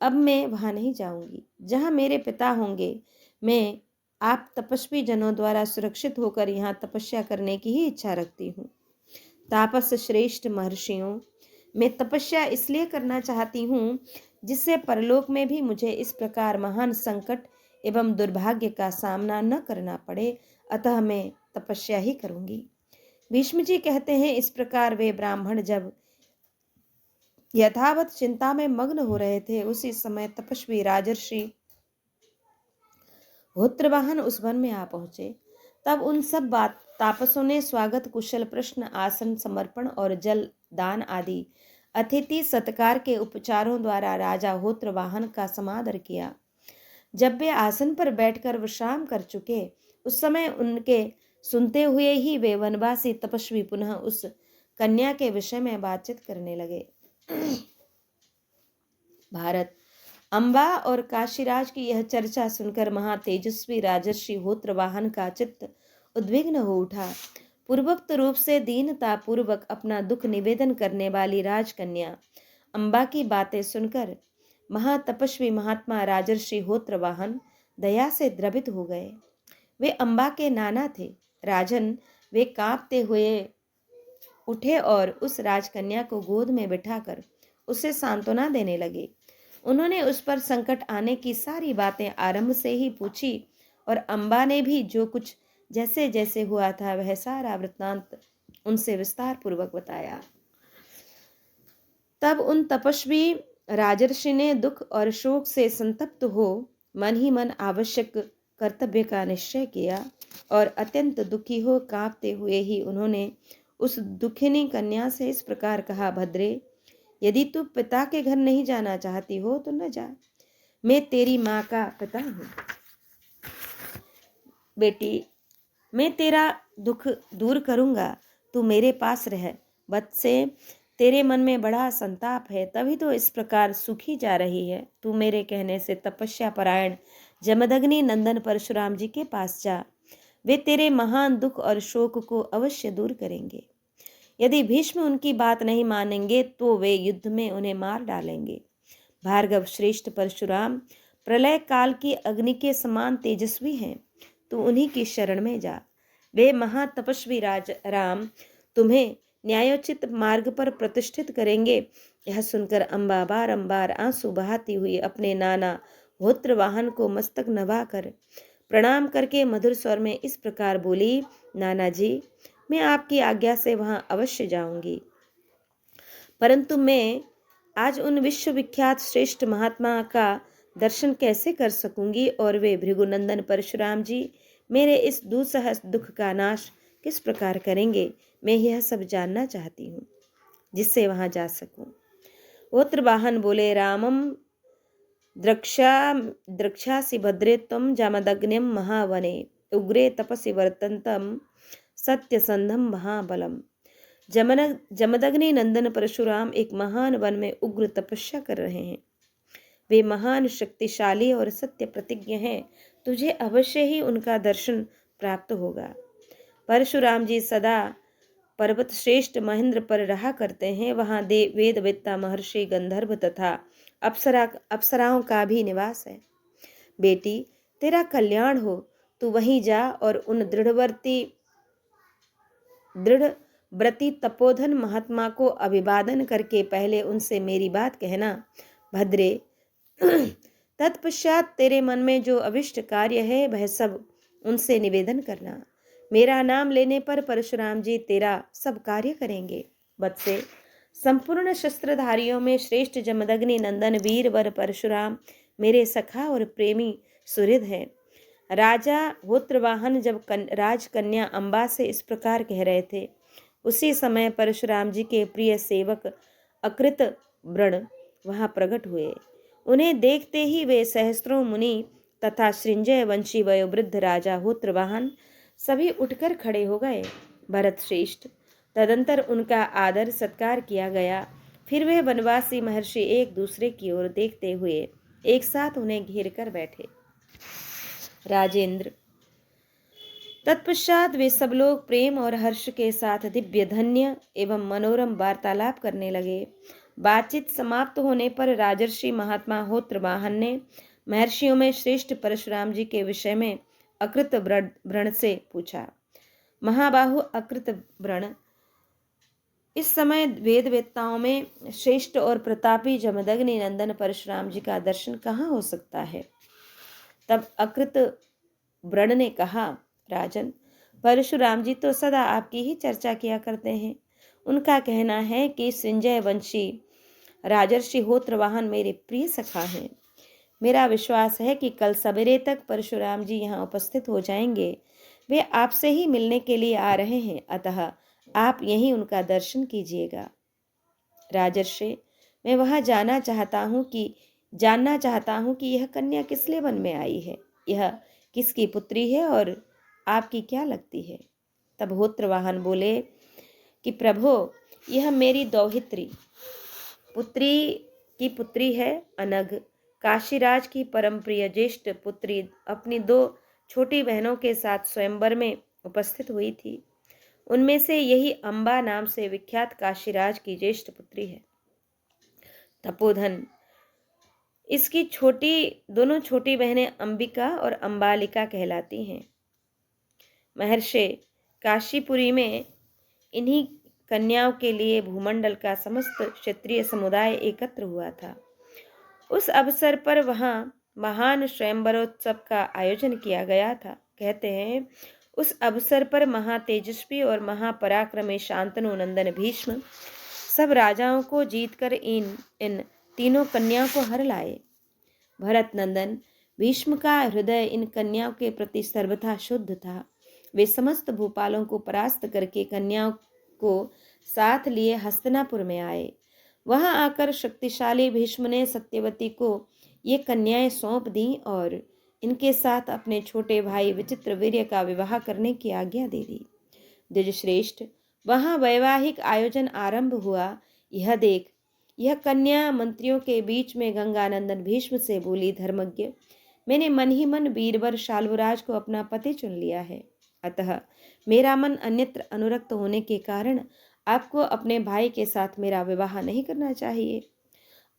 अब मैं वहां नहीं जाऊंगी। जहां मेरे पिता होंगे, मैं आप तपस्वी जनों द्वारा सुरक्षित होकर यहाँ तपस्या करने की ही इच्छा रखती हूँ। तापस श्रेष्ठ महर्षियों, मैं तपस्या इसलिए करना चाहती हूँ जिससे परलोक में भी मुझे इस प्रकार महान संकट एवं दुर्भाग्य का सामना न करना पड़े, अतः मैं तपस्या ही करूंगी। भीष्म जी कहते हैं, इस प्रकार वे ब्राह्मण जब यथावत चिंता में मग्न हो रहे थे, उसी समय तपस्वी राजर्षि होत्रवाहन उस वन में आ पहुंचे। तब उन सब तापसों ने स्वागत कुशल प्रश्न, आसन समर्पण और जल दान आदि अतिथि सत्कार के उपचारों द्वारा राजा होत्रवाहन का समादर किया। जब वे आसन पर बैठकर विश्राम कर चुके, उस समय उनके सुनते हुए ही वे वनवासी तपस्वी पुनः उस कन्या के विषय में बातचीत करने लगे। भारत, अम्बा और काशीराज की यह चर्चा सुनकर महातेजस्वी राजर्षि होत्रवाहन का चित्त उद्विग्न हो उठा। पूर्वोक्त रूप से दीनता पूर्वक अपना दुख निवेदन करने वाली राजकन्या अम्बा की बातें सुनकर महातपस्वी महात्मा राजर्षि होत्रवाहन दया से द्रवित हो गए। वे अम्बा के नाना थे। राजन, वे कांपते हुए उठे और उस राजकन्या को गोद में बिठाकर उसे सांत्वना देने लगे। उन्होंने उस पर संकट आने की सारी बातें आरंभ से ही पूछी और अम्बा ने भी जो कुछ जैसे जैसे हुआ था वह सारा वृत्तांत उनसे विस्तार पूर्वक बताया। तब उन तपस्वी राजर्षि ने दुख और शोक से संतप्त हो मन ही मन आवश्यक कर्तव्य का निश्चय किया और अत्यंत दुखी हो कांपते हुए ही उन्होंने उस दुखिनी कन्या से इस प्रकार कहा, भद्रे, यदि तू पिता के घर नहीं जाना चाहती हो तो न जा। मैं तेरी माँ का पिता हूँ। बेटी, मैं तेरा दुख दूर करूंगा, तू मेरे पास रह। बत्से, तेरे मन में बड़ा संताप है, तभी तो इस प्रकार सुखी जा रही है। तू मेरे कहने से तपस्या परायण जमदग्नि नंदन परशुराम जी के पास जा। वे तेरे महान दुख और शोक को अवश्य दूर करेंगे। यदि भीष्म उनकी बात नहीं मानेंगे तो वे युद्ध में उन्हें मार डालेंगे। भार्गव श्रेष्ठ परशुराम प्रलय काल की अग्नि के समान तेजस्वी हैं, तू उन्हीं की शरण में जा। वे महातपस्वी राम तुम्हें न्यायोचित मार्ग पर प्रतिष्ठित करेंगे। यह सुनकर अम्बा बारंबार आंसू बहाती हुई अपने नाना होत्रवाहन को मस्तक नभाकर प्रणाम करके मधुर स्वर में इस प्रकार बोली, नाना जी, मैं आपकी आज्ञा से वहां अवश्य जाऊंगी, परंतु मैं आज उन विश्वविख्यात श्रेष्ठ महात्मा का दर्शन कैसे कर सकूंगी और वे भृगुनंदन परशुराम जी मेरे इस दुस्सह दुख का नाश किस प्रकार करेंगे, मैं यह सब जानना चाहती हूँ, जिससे वहां जा सकूं। होत्रवाहन बोले, रामम द्रक्ष्यासि भद्रे त्वं जामदग्न्यं महावने उग्रे तपसि वर्तन्तं सत्यसंधम महाबलम। जमदग्नि नंदन परशुराम एक महान वन में उग्र तपस्या कर रहे हैं। वे महान शक्तिशाली और सत्य प्रतिज्ञ हैं। तुझे अवश्य ही उनका दर्शन प्राप्त होगा। परशुराम जी सदा पर्वत श्रेष्ठ महेंद्र पर रहा करते हैं। वहां वेदवेत्ता महर्षि गंधर्व तथा अप्सराओं का भी निवास है। बेटी, तेरा कल्याण हो, तू वहीं जा और उन दृढ़व्रती तपोधन महात्मा को अभिवादन करके पहले उनसे मेरी बात कहना। भद्रे, तत्पश्चात तेरे मन में जो अभिष्ट कार्य है वह सब उनसे निवेदन करना। मेरा नाम लेने पर परशुराम जी तेरा सब कार्य करेंगे। वत्से, संपूर्ण शस्त्रधारियों में श्रेष्ठ जमदग्नि नंदन वीर वर परशुराम मेरे सखा और प्रेमी सुहृद है। राजा होत्रवाहन जब राजकन्या अम्बा से इस प्रकार कह रहे थे, उसी समय परशुराम जी के प्रिय सेवक अकृत व्रण वहां प्रकट हुए। उन्हें देखते ही वे सहस्त्रों मुनि तथा सृंजय वंशी वयोवृद्ध राजा होत्रवाहन सभी उठकर खड़े हो गए। भरत श्रेष्ठ, तदंतर उनका आदर सत्कार किया गया। फिर वे वनवासी महर्षि एक दूसरे की ओर देखते हुए एक साथ उन्हें घेर कर बैठे। राजेंद्र, तत्पश्चात वे सब लोग प्रेम और हर्ष के साथ दिव्य धन्य एवं मनोरम वार्तालाप करने लगे। बातचीत समाप्त होने पर राजर्षि महात्मा होत्रवाहन ने महर्षियों में श्रेष्ठ परशुराम जी के विषय में अकृत व्रण से पूछा। महाबाहु अकृत व्रण, इस समय वेद वेत्ताओं में श्रेष्ठ और प्रतापी जमदग्नि नंदन परशुराम जी का दर्शन कहाँ हो सकता है? तब अकृत व्रण ने कहा, राजन, परशुराम जी तो सदा आपकी ही चर्चा किया करते हैं। उनका कहना है कि संजय वंशी राजर्षि होत्रवाहन मेरे प्रिय सखा हैं। मेरा विश्वास है कि कल सवेरे तक परशुराम जी यहाँ उपस्थित हो जाएंगे। वे आपसे ही मिलने के लिए आ रहे हैं, अतः आप यहीं उनका दर्शन कीजिएगा। राजर्षि, मैं वहां जानना चाहता हूँ कि यह कन्या किस लिए वन में आई है, यह किसकी पुत्री है और आपकी क्या लगती है? तब होत्रवाहन बोले कि प्रभो, यह मेरी दौहित्री पुत्री है अनघ। काशीराज की परम प्रिय ज्येष्ठ पुत्री अपनी 2 छोटी बहनों के साथ स्वयंवर में उपस्थित हुई थी। उनमें से यही अम्बा नाम से विख्यात काशीराज की ज्येष्ठ पुत्री है। तपोधन, इसकी दोनों छोटी बहनें अंबिका और अंबालिका कहलाती हैं। महर्षि, काशीपुरी में इन्हीं कन्याओं के लिए भूमंडल का समस्त क्षत्रिय समुदाय एकत्र हुआ था। उस अवसर पर वहां महान स्वयंवरोत्सव का आयोजन किया गया था। कहते हैं, उस अवसर पर महातेजस्वी और महापराक्रमी शांतनु नंदन भीष्म सब राजाओं को जीतकर इन तीनों कन्याओं को हर लाए। भरत नंदन, भीष्म का हृदय इन कन्याओं के प्रति सर्वथा शुद्ध था। वे समस्त भूपालों को परास्त करके कन्याओं को साथ लिए हस्तिनापुर में आए। वहां आकर शक्तिशाली भीष्म ने सत्यवती को ये कन्याएं सौंप दी और इनके साथ अपने छोटे भाई विचित्रवीर्य का विवाह करने की आज्ञा दे दी। द्विजश्रेष्ठ, वहां वैवाहिक आयोजन आरंभ हुआ। यह देख यह कन्या मंत्रियों के बीच में गंगानंदन भीष्म से बोली, धर्मज्ञ, मैंने मन ही मन वीरवर शाल्वराज को अपना पति चुन लिया है। अतः मेरा मन अन्यत्र अनुरक्त होने के कारण आपको अपने भाई के साथ मेरा विवाह नहीं करना चाहिए।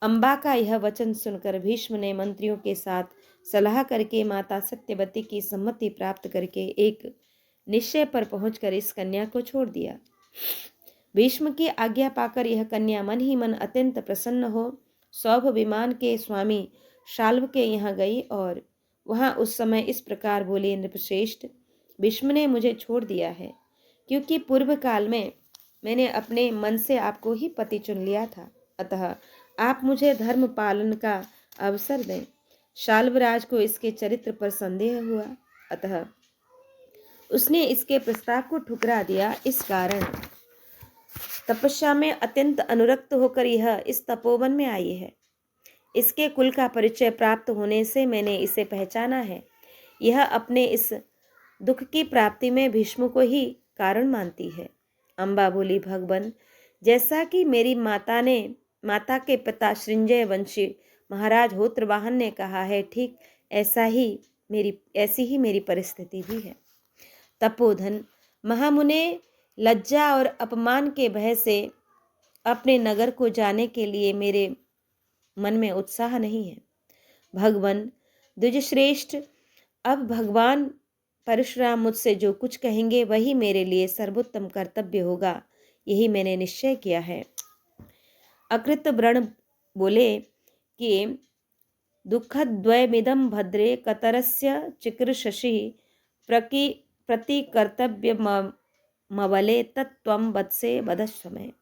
अम्बा का यह वचन सुनकर भीष्म ने मंत्रियों के साथ सलाह करके माता सत्यवती की सम्मति प्राप्त करके एक निश्चय पर पहुंचकर इस कन्या को छोड़ दिया। भीष्म की आज्ञा पाकर यह कन्या मन ही मन अत्यंत प्रसन्न हो सौभ विमान के स्वामी शाल्व के यहाँ गई और वहां उस समय इस प्रकार बोली, नृपश्रेष्ठ, भीष्म ने मुझे छोड़ दिया है क्योंकि पूर्व काल में मैंने अपने मन से आपको ही पति चुन लिया था। अतः आप मुझे धर्म पालन का अवसर दें। शाल्वराज को इसके चरित्र पर संदेह हुआ, अतः उसने इसके प्रस्ताव को ठुकरा दिया। इस कारण तपस्या में अत्यंत अनुरक्त होकर यह इस तपोवन में आई है। इसके कुल का परिचय प्राप्त होने से मैंने इसे पहचाना है। यह अपने इस दुख की प्राप्ति में भीष्म को ही कारण मानती है। अम्बा बोली, भगवन, जैसा कि मेरी माता के पिता सृंजय वंशी महाराज होत्रवाहन ने कहा है, ठीक ऐसी ही मेरी परिस्थिति भी है। तपोधन, महामुने, लज्जा और अपमान के भय से अपने नगर को जाने के लिए मेरे मन में उत्साह नहीं है। भगवान द्विजश्रेष्ठ, अब भगवान परशुराम मुझसे जो कुछ कहेंगे वही मेरे लिए सर्वोत्तम कर्तव्य होगा, यही मैंने निश्चय किया है। अकृत व्रण बोले कि दुःखद्वयमिदं भद्रे कतरस्य चिकीर्षसि प्रति कर्तव्य मवले तत्त्वं वत्से वदस्व में।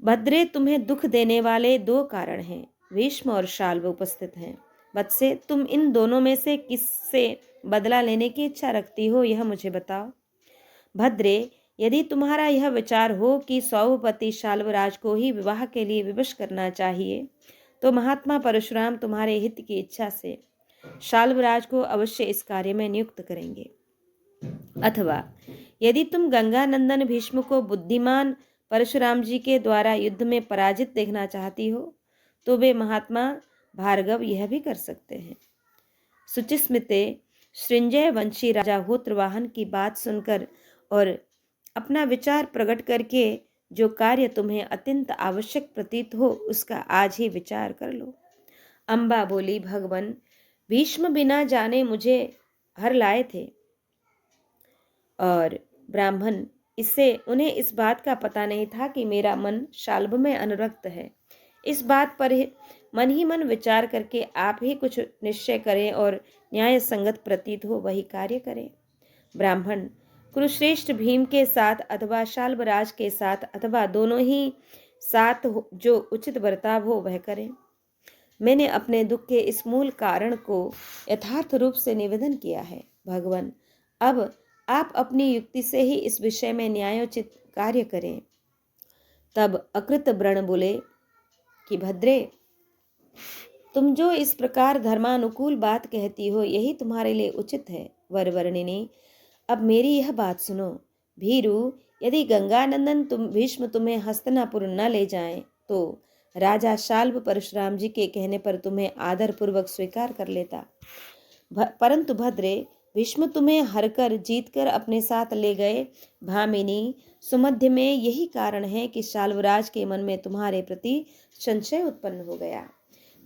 भद्रे, तुम्हें दुख देने वाले दो कारण हैं। भीष्म और शाल्व उपस्थित हैं। वत्से, तुम इन दोनों में से किससे बदला लेने की इच्छा रखती हो, यह मुझे बताओ। भद्रे, यदि तुम्हारा यह विचार हो कि सौपति शाल्वराज को ही विवाह के लिए विवश करना चाहिए, तो महात्मा परशुराम तुम्हारे हित की इच्छा से शाल्वराज को अवश्य इस कार्य में नियुक्त करेंगे। अथवा यदि तुम गंगा नंदन भीष्म को बुद्धिमान परशुराम जी के द्वारा युद्ध में पराजित देखना चाहती हो, तो वे महात्मा भार्गव यह भी कर सकते हैं। सुचिस्मिते, सृंजय वंशी राजा होत्रवाहन की बात सुनकर और अपना विचार प्रकट करके जो कार्य तुम्हें अत्यंत आवश्यक प्रतीत हो, उसका आज ही विचार कर लो। अम्बा बोली, भगवन, भीष्म बिना जाने मुझे हर लाए थे और ब्राह्मण इससे उन्हें इस बात का पता नहीं था कि मेरा मन शाल्ब में अनुरक्त है। इस बात पर मन ही मन विचार करके आप ही कुछ निश्चय करें और न्याय संगत प्रतीत हो वही कार्य करें। ब्राह्मण, कुरुश्रेष्ठ भीम के साथ अथवा शाल्बराज के साथ अथवा दोनों ही साथ जो उचित बर्ताव हो वह करें। मैंने अपने दुख के इस मूल कारण को यथार्थ रूप से निवेदन किया है। भगवान, अब आप अपनी युक्ति से ही इस विषय में न्यायोचित कार्य करें। तब अकृत व्रण बोले कि भद्रे, तुम जो इस प्रकार धर्मानुकूल बात कहती हो यही तुम्हारे लिए उचित है। वरवर्णिनी, अब मेरी यह बात सुनो। भीरु, यदि गंगानंदन भीष्म तुम्हें हस्तिनापुर न ले जाएं, तो राजा शाल्व परशुराम जी के कहने पर तुम्हें आदर पूर्वक स्वीकार कर लेता। परंतु भद्रे, भीष्म तुम्हें हरकर जीतकर अपने साथ ले गए। भामिनी, सुमध्य में यही कारण है कि शाल्वराज के मन में तुम्हारे प्रति संशय उत्पन्न हो गया।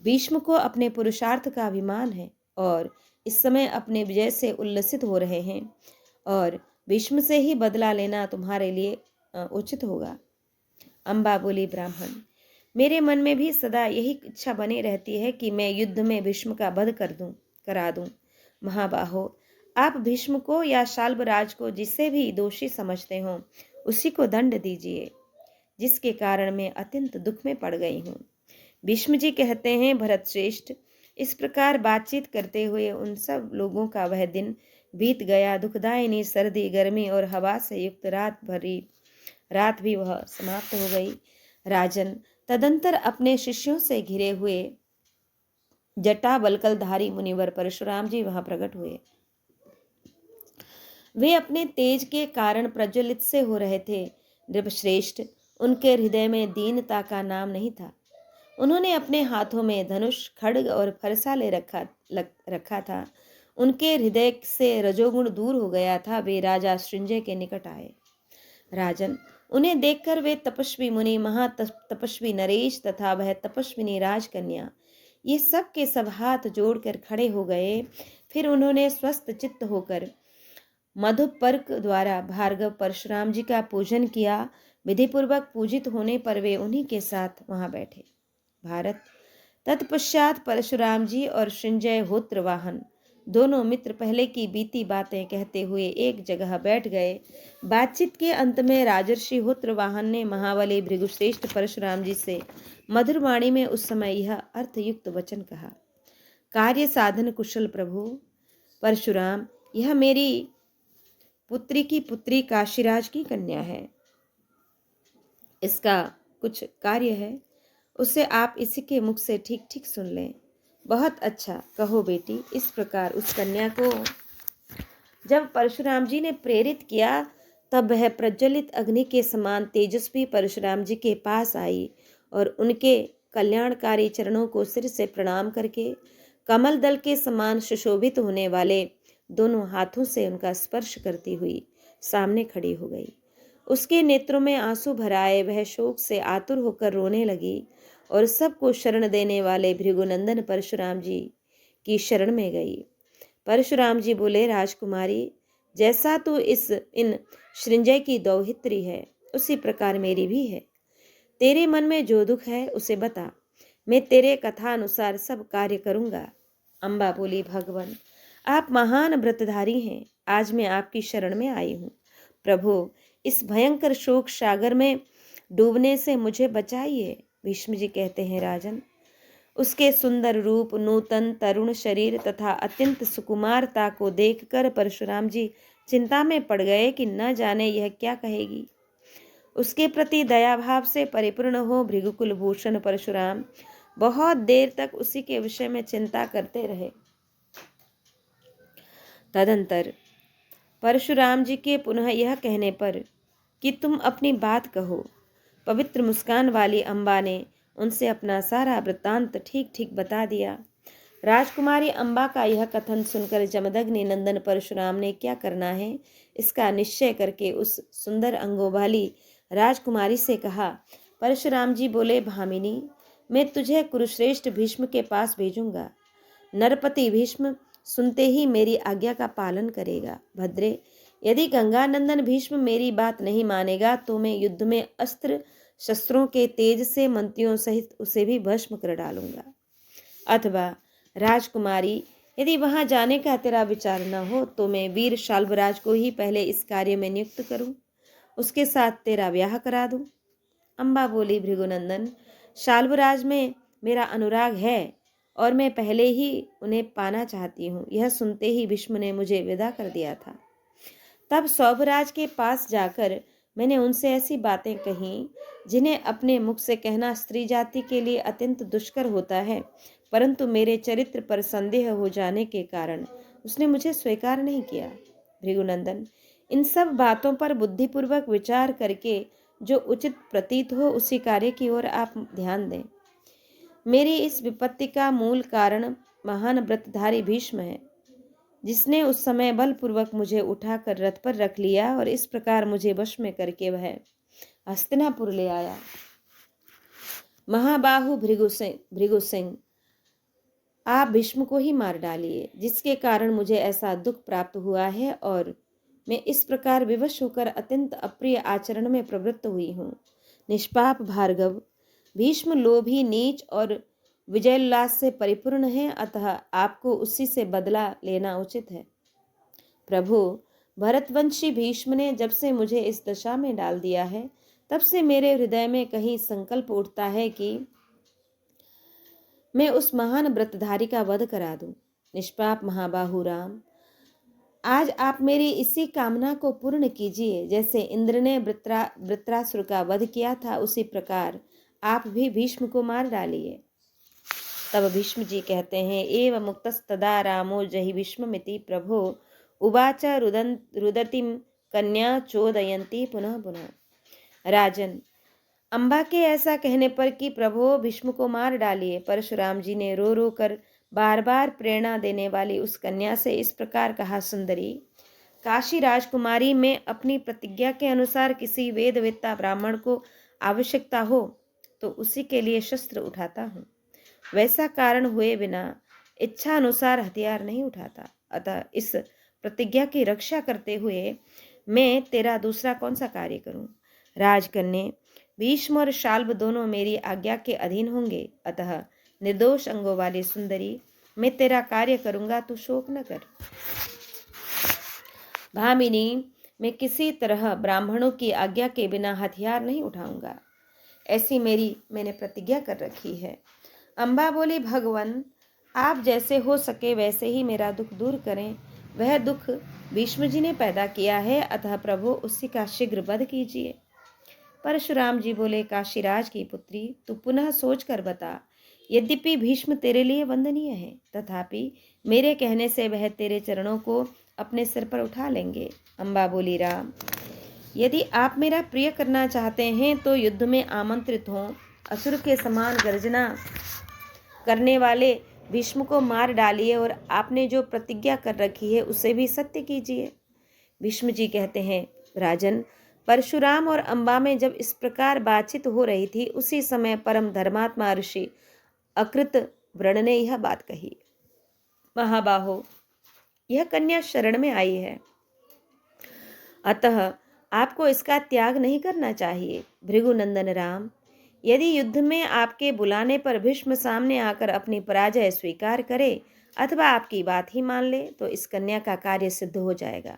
भीष्म को अपने पुरुषार्थ का अभिमान है और इस समय अपने विजय से उल्लसित हो रहे हैं और भीष्म से ही बदला लेना तुम्हारे लिए उचित होगा। अम्बा बोली, ब्राह्मण, मेरे मन में भी सदा यही इच्छा बनी रहती है कि मैं युद्ध में भीष्म का वध करा दूं। महाबाहो, आप भीष्म को या शाल्बराज को जिसे भी दोषी समझते हो उसी को दंड दीजिए, जिसके कारण मैं अत्यंत दुख में पड़ गई हूँ। भीष्म जी कहते हैं, भरत श्रेष्ठ, इस प्रकार बातचीत करते हुए उन सब लोगों का वह दिन बीत गया। दुखदायिनी सर्दी, गर्मी और हवा से युक्त रात भी वह समाप्त हो गई। राजन, तदंतर अपने शिष्यों से घिरे हुए जटा बलकलधारी मुनिवर परशुराम जी वहां प्रकट हुए। वे अपने तेज के कारण प्रज्वलित से हो रहे थे। नृपश्रेष्ठ, उनके हृदय में दीनता का नाम नहीं था। उन्होंने अपने हाथों में धनुष, खड्ग और फरसा ले रखा था। उनके हृदय से रजोगुण दूर हो गया था। वे राजा सृंजय के निकट आए। राजन, उन्हें देखकर वे तपस्वी मुनि, महातपस्वी नरेश तथा वह तपस्विनी राजकन्या, ये सब के सब हाथ जोड़कर खड़े हो गए। फिर उन्होंने स्वस्थ चित्त होकर मधुपर्क द्वारा भार्गव परशुराम जी का पूजन किया। विधिपूर्वक पूजित होने पर वे उन्हीं के साथ वहां बैठे। भारत, तत्पश्चात परशुराम जी और सृंजय होत्रवाहन दोनों मित्र पहले की बीती बातें कहते हुए एक जगह बैठ गए। बातचीत के अंत में राजर्षि होत्रवाहन ने महाबली भृगुश्रेष्ठ परशुराम जी से मधुर वाणी में उस समय यह अर्थयुक्त वचन कहा। कार्य साधन कुशल प्रभु परशुराम, यह मेरी पुत्री की पुत्री काशीराज की कन्या है। इसका कुछ कार्य है, उसे आप इसी के मुख से ठीक ठीक सुन लें। बहुत अच्छा, कहो बेटी। इस प्रकार उस कन्या को जब परशुराम जी ने प्रेरित किया तब वह प्रज्वलित अग्नि के समान तेजस्वी परशुराम जी के पास आई और उनके कल्याणकारी चरणों को सिर से प्रणाम करके कमल दल के समान सुशोभित होने वाले दोनों हाथों से उनका स्पर्श करती हुई सामने खड़ी हो गई। उसके नेत्रों में आंसू भराए वह शोक से आतुर होकर रोने लगी और सबको शरण देने वाले भृगुनंदन परशुराम जी की शरण में गई। परशुराम जी बोले, राजकुमारी, जैसा तू इन सृंजय की दौहित्री है उसी प्रकार मेरी भी है। तेरे मन में जो दुख है उसे बता, मैं तेरे कथा अनुसार सब कार्य करूंगा। अम्बा बोली, भगवान, आप महान व्रतधारी हैं। आज मैं आपकी शरण में आई हूँ। प्रभु, इस भयंकर शोक सागर में डूबने से मुझे बचाइए। भीष्म जी कहते हैं, राजन, उसके सुंदर रूप, नूतन तरुण शरीर तथा अत्यंत सुकुमारता को देखकर परशुराम जी चिंता में पड़ गए कि न जाने यह क्या कहेगी। उसके प्रति दया भाव से परिपूर्ण हो भृगुकुल भूषण परशुराम बहुत देर तक उसी के विषय में चिंता करते रहे। तदंतर परशुराम जी के पुनः यह कहने पर कि तुम अपनी बात कहो, पवित्र मुस्कान वाली अम्बा ने उनसे अपना सारा वृत्तांत ठीक ठीक बता दिया। राजकुमारी अम्बा का यह कथन सुनकर जमदग्नि नंदन परशुराम ने क्या करना है इसका निश्चय करके उस सुंदर अंगों वाली राजकुमारी से कहा। परशुराम जी बोले, भामिनी, मैं तुझे कुरुश्रेष्ठ भीष्म के पास भेजूंगा। नरपति भीष्म सुनते ही मेरी आज्ञा का पालन करेगा। भद्रे, यदि गंगानंदन भीष्म मेरी बात नहीं मानेगा तो मैं युद्ध में अस्त्र शस्त्रों के तेज से मंत्रियों सहित उसे भी भस्म कर डालूंगा। अथवा राजकुमारी, यदि वहां जाने का तेरा विचार न हो तो मैं वीर शाल्वराज को ही पहले इस कार्य में नियुक्त करूं, उसके साथ तेरा ब्याह करा दूं। अम्बा बोली, भृगुनंदन, शाल्वराज में मेरा अनुराग है और मैं पहले ही उन्हें पाना चाहती हूँ। यह सुनते ही भीष्म ने मुझे विदा कर दिया था। तब सौभराज के पास जाकर मैंने उनसे ऐसी बातें कहीं जिन्हें अपने मुख से कहना स्त्री जाति के लिए अत्यंत दुष्कर होता है, परंतु मेरे चरित्र पर संदेह हो जाने के कारण उसने मुझे स्वीकार नहीं किया। भृगुनंदन, इन सब बातों पर बुद्धिपूर्वक विचार करके जो उचित प्रतीत हो उसी कार्य की ओर आप ध्यान दें। मेरी इस विपत्ति का मूल कारण महान व्रतधारी भीष्म है, जिसने उस समय बलपूर्वक मुझे उठाकर रथ पर रख लिया और इस प्रकार मुझे वश में करके वह हस्तिनापुर ले आया। महाबाहु भृगु सिंह, आप भीष्म को ही मार डालिए, जिसके कारण मुझे ऐसा दुख प्राप्त हुआ है और मैं इस प्रकार विवश होकर अत्यंत अप्रिय आचरण में प्रवृत्त हुई हूँ। निष्पाप भार्गव, भीष्म लोभी, नीच और विजयोल्लास से परिपूर्ण है, अतः आपको उसी से बदला लेना उचित है। प्रभु, भरतवंशी भीष्म ने जब से मुझे इस दशा में डाल दिया है, तब से मेरे हृदय में कहीं संकल्प उठता है कि मैं उस महान व्रतधारी का वध करा दूं। निष्पाप महाबाहु राम, आज आप मेरी इसी कामना को पूर्ण कीजिए। जैसे इंद्र ने वृत्रासुर का वध किया था, उसी प्रकार आप भी भीष्म को मार डालिए। तब भीष्म जी कहते हैं, एव मुक्तस्तदा रामो जहि भीष्ममिति प्रभो उवाच रुदतिम कन्या चोदयंती पुनः पुनः। राजन, अम्बा के ऐसा कहने पर कि प्रभु भीष्म को मार डालिए, परशुराम जी ने रो रो कर बार बार प्रेरणा देने वाली उस कन्या से इस प्रकार कहा, सुंदरी, काशी राजकुमारी में अपनी प्रतिज्ञा के अनुसार किसी वेदवेत्ता ब्राह्मण को आवश्यकता हो तो उसी के लिए शस्त्र उठाता हूँ, वैसा कारण हुए बिना इच्छा अनुसार हथियार नहीं उठाता। अतः इस प्रतिज्ञा की रक्षा करते हुए मैं तेरा दूसरा कौन सा कार्य करूं। राजकन्या, भीष्म और शाल्व दोनों मेरी आज्ञा के अधीन होंगे, अतः निर्दोष अंगों वाली सुंदरी, मैं तेरा कार्य करूंगा, तू शोक न कर। भामिनी, मैं किसी तरह ब्राह्मणों की आज्ञा के बिना हथियार नहीं उठाऊंगा, ऐसी मैंने प्रतिज्ञा कर रखी है। अम्बा बोली, भगवान, आप जैसे हो सके वैसे ही मेरा दुख दूर करें। वह दुख भीष्म जी ने पैदा किया है, अतः प्रभु उसी का शीघ्र वध कीजिए। परशुराम जी बोले, काशीराज की पुत्री, तू पुनः सोच कर बता। यद्यपि भीष्म तेरे लिए वंदनीय है, तथापि मेरे कहने से वह तेरे चरणों को अपने सिर पर उठा लेंगे। अम्बा बोली, राम, यदि आप मेरा प्रिय करना चाहते हैं तो युद्ध में आमंत्रित हों, असुर के समान गर्जना करने वाले भीष्म को मार डालिए और आपने जो प्रतिज्ञा कर रखी है उसे भी सत्य कीजिए। भीष्म जी कहते हैं, राजन, परशुराम और अम्बा में जब इस प्रकार बातचीत हो रही थी, उसी समय परम धर्मात्मा ऋषि अकृत व्रण ने यह बात कही, महाबाहो, यह कन्या शरण में आई है, अतः आपको इसका त्याग नहीं करना चाहिए। भृगुनंदन राम, यदि युद्ध में आपके बुलाने पर भीष्म सामने आकर अपनी पराजय स्वीकार करे अथवा आपकी बात ही मान ले तो इस कन्या का कार्य सिद्ध हो जाएगा।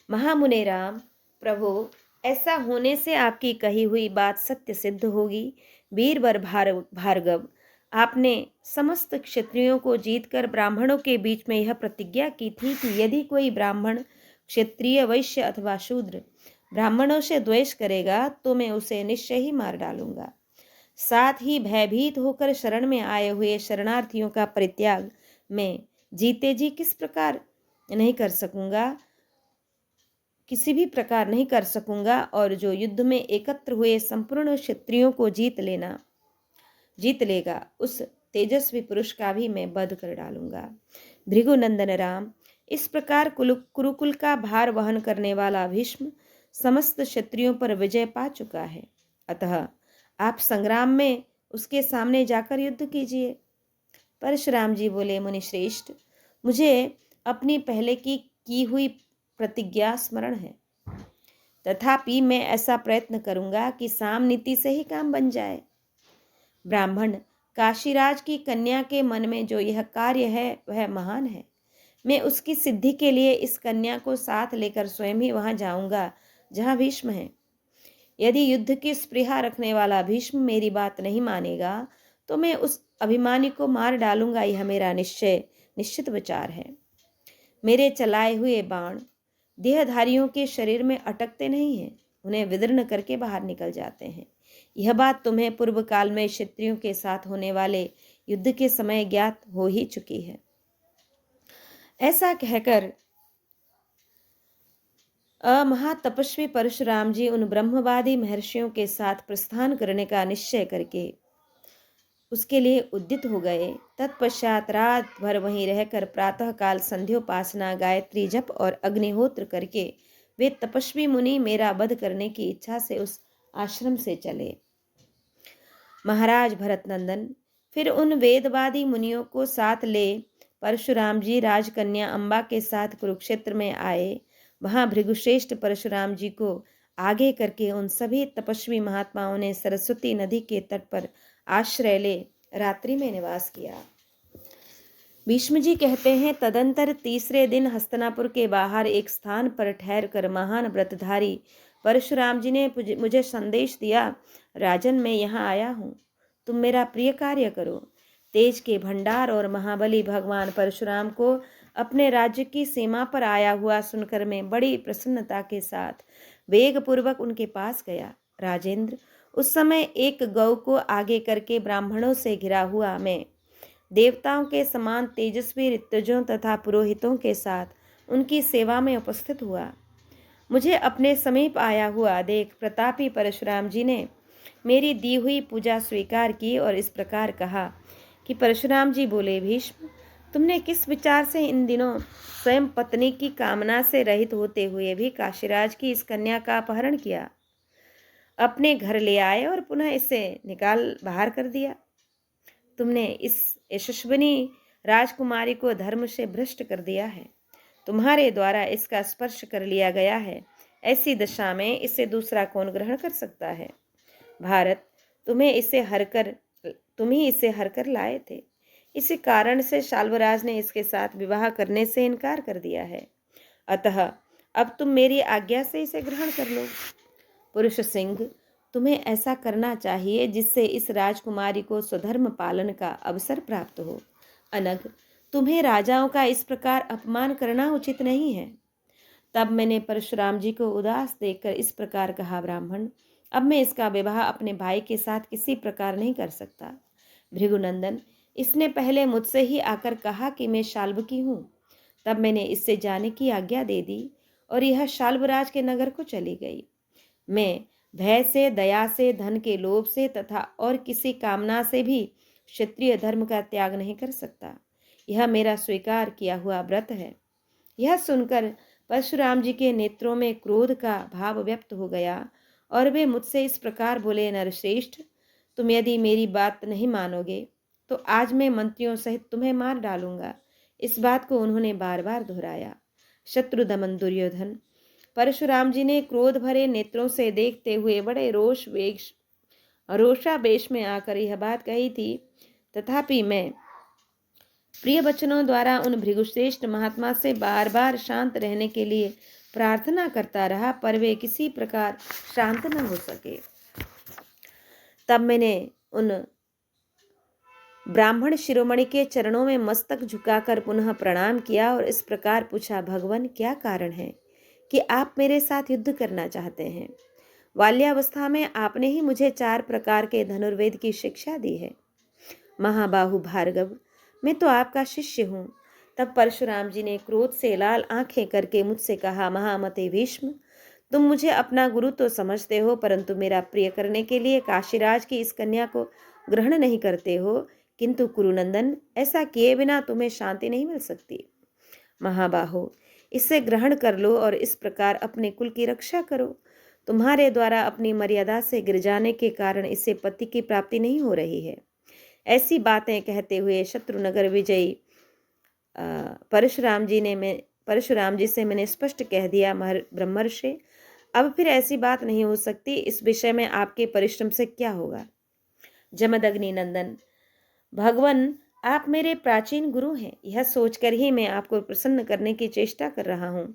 महामुने राम, प्रभु, ऐसा होने से आपकी कही हुई बात सत्य सिद्ध होगी। वीरवर भार्गव, आपने समस्त क्षत्रियों को जीतकर ब्राह्मणों के बीच में यह प्रतिज्ञा की थी कि यदि कोई ब्राह्मण, क्षत्रिय, वैश्य अथवा शूद्र ब्राह्मणों से द्वेष करेगा तो मैं उसे निश्चय ही मार डालूंगा। साथ ही भयभीत होकर शरण में आए हुए शरणार्थियों का परित्याग मैं जीते जी किसी भी प्रकार नहीं कर सकूंगा, और जो युद्ध में एकत्र हुए संपूर्ण क्षत्रियों को जीत लेगा, उस तेजस्वी पुरुष का भी मैं वध कर डालूंगा। भृगुनंदन राम, इस प्रकार कुरुकुल का भार वहन करने वाला भीष्म समस्त क्षत्रियों पर विजय पा चुका है। अतः आप संग्राम में उसके सामने जाकर युद्ध कीजिए। परशुराम जी बोले, मुनि श्रेष्ठ, मुझे अपनी पहले की हुई प्रतिज्ञा स्मरण है, तथापि मैं ऐसा प्रयत्न करूंगा कि साम नीति से ही काम बन जाए। ब्राह्मण काशीराज की कन्या के मन में जो यह कार्य है वह महान है। मैं उसकी सिद्धि के लिए इस कन्या को साथ लेकर स्वयं ही वहां जाऊंगा जहां भीष्म है। यदि युद्ध की स्पृहा रखने वाला भीष्म मेरी बात नहीं मानेगा तो मैं उस अभिमानी को मार डालूंगा। यह मेरा निश्चित विचार है। मेरे चलाए हुए बाण देहधारियों के शरीर में अटकते नहीं हैं, उन्हें विदीर्ण करके बाहर निकल जाते हैं। यह बात तुम्हें पूर्व काल में क्षत्रियों के साथ होने वाले युद्ध के समय ज्ञात हो ही चुकी है। ऐसा कहकर महातपस्वी परशुराम जी उन ब्रह्मवादी महर्षियों के साथ प्रस्थान करने का निश्चय करके उसके लिए उद्यत हो गए। तत्पश्चात रात भर वहीं रहकर प्रातःकाल संध्योपासना, गायत्री जप और अग्निहोत्र करके वे तपस्वी मुनि मेरा वध करने की इच्छा से उस आश्रम से चले। महाराज भरतनंदन, फिर उन वेदवादी मुनियों को साथ ले परशुराम जी राजकन्या अम्बा के साथ कुरुक्षेत्र में आए। वहां भृगुश्रेष्ठ परशुराम जी को आगे करके उन सभी तपस्वी महात्माओं ने सरस्वती नदी के तट पर आश्रय ले रात्रि में निवास किया। भीष्म जी कहते हैं, तदंतर तीसरे दिन हस्तिनापुर के बाहर एक स्थान पर ठहर कर महान व्रतधारी परशुराम जी ने मुझे संदेश दिया, राजन, मैं यहाँ आया हूँ, तुम मेरा प्रिय कार्य करो। तेज के भंडार और महाबली भगवान परशुराम को अपने राज्य की सीमा पर आया हुआ सुनकर मैं बड़ी प्रसन्नता के साथ वेग पूर्वक उनके पास गया। राजेंद्र, उस समय एक गौ को आगे करके ब्राह्मणों से घिरा हुआ मैं देवताओं के समान तेजस्वी ऋतुजों तथा पुरोहितों के साथ उनकी सेवा में उपस्थित हुआ। मुझे अपने समीप आया हुआ देख प्रतापी परशुराम जी ने मेरी दी हुई पूजा स्वीकार की और इस प्रकार कहा कि परशुराम जी बोले, भीष्म, तुमने किस विचार से इन दिनों स्वयं पत्नी की कामना से रहित होते हुए भी काशीराज की इस कन्या का अपहरण किया, अपने घर ले आए और पुनः इसे निकाल बाहर कर दिया। तुमने इस यशस्विनी राजकुमारी को धर्म से भ्रष्ट कर दिया है। तुम्हारे द्वारा इसका स्पर्श कर लिया गया है। ऐसी दशा में इसे दूसरा कौन ग्रहण कर सकता है? भारत, तुम ही इसे हरकर लाए थे। इसी कारण से शाल्वराज ने इसके साथ विवाह करने से इनकार कर दिया है। अतः अब तुम मेरी आज्ञा से इसे ग्रहण कर लो। पुरुष सिंह, तुम्हें ऐसा करना चाहिए जिससे इस राजकुमारी को स्वधर्म पालन का अवसर प्राप्त हो। अनग, तुम्हें राजाओं का इस प्रकार अपमान करना उचित नहीं है। तब मैंने परशुराम जी को उदास देखकर इस प्रकार कहा, ब्राह्मण, अब मैं इसका विवाह अपने भाई के साथ किसी प्रकार नहीं कर सकता। भृगुनंदन, इसने पहले मुझसे ही आकर कहा कि मैं शाल्वकी हूँ। तब मैंने इससे जाने की आज्ञा दे दी और यह शाल्वराज के नगर को चली गई। मैं भय से, दया से, धन के लोभ से तथा और किसी कामना से भी क्षत्रिय धर्म का त्याग नहीं कर सकता। यह मेरा स्वीकार किया हुआ व्रत है। यह सुनकर परशुराम जी के नेत्रों में क्रोध का भाव व्यक्त हो गया और वे मुझसे इस प्रकार बोले, नरश्रेष्ठ, तुम यदि मेरी बात नहीं मानोगे तो आज मैं मंत्रियों सहित तुम्हें मार डालूंगा। इस बात को उन्होंने बार बार दोहराया। शत्रुदमन दुर्योधन, परशुराम जी ने क्रोध भरे नेत्रों से देखते हुए बड़े रोषावेश में आकर यह बात कही थी, तथापि मैं प्रिय वचनों द्वारा उन भृगुश्रेष्ठ महात्मा से बार बार शांत रहने के लिए प्रार्थना करता रहा, पर वे किसी प्रकार शांत न हो सके। तब मैंने उन ब्राह्मण शिरोमणि के चरणों में मस्तक झुकाकर पुनः प्रणाम किया और इस प्रकार पूछा, भगवान, क्या कारण है कि आप मेरे साथ युद्ध करना चाहते हैं? बाल्यावस्था में आपने ही मुझे 4 प्रकार के धनुर्वेद की शिक्षा दी है। महाबाहु भार्गव, मैं तो आपका शिष्य हूँ। तब परशुराम जी ने क्रोध से लाल आंखें करके मुझसे कहा, महामते भीष्म, तुम मुझे अपना गुरु तो समझते हो, परंतु मेरा प्रिय करने के लिए काशीराज की इस कन्या को ग्रहण नहीं करते हो। किंतु कुरुनंदन, ऐसा किए बिना तुम्हें शांति नहीं मिल सकती। महाबाहो, इसे ग्रहण कर लो और इस प्रकार अपने कुल की रक्षा करो। तुम्हारे द्वारा अपनी मर्यादा से गिर जाने के कारण इसे पति की प्राप्ति नहीं हो रही है। ऐसी बातें कहते हुए शत्रुनगर विजयी परशुराम जी से मैंने स्पष्ट कह दिया, ब्रह्मर्षि, अब फिर ऐसी बात नहीं हो सकती। इस विषय में आपके परिश्रम से क्या होगा? जमदग्नि नंदन, भगवान, आप मेरे प्राचीन गुरु हैं, यह सोचकर ही मैं आपको प्रसन्न करने की चेष्टा कर रहा हूँ।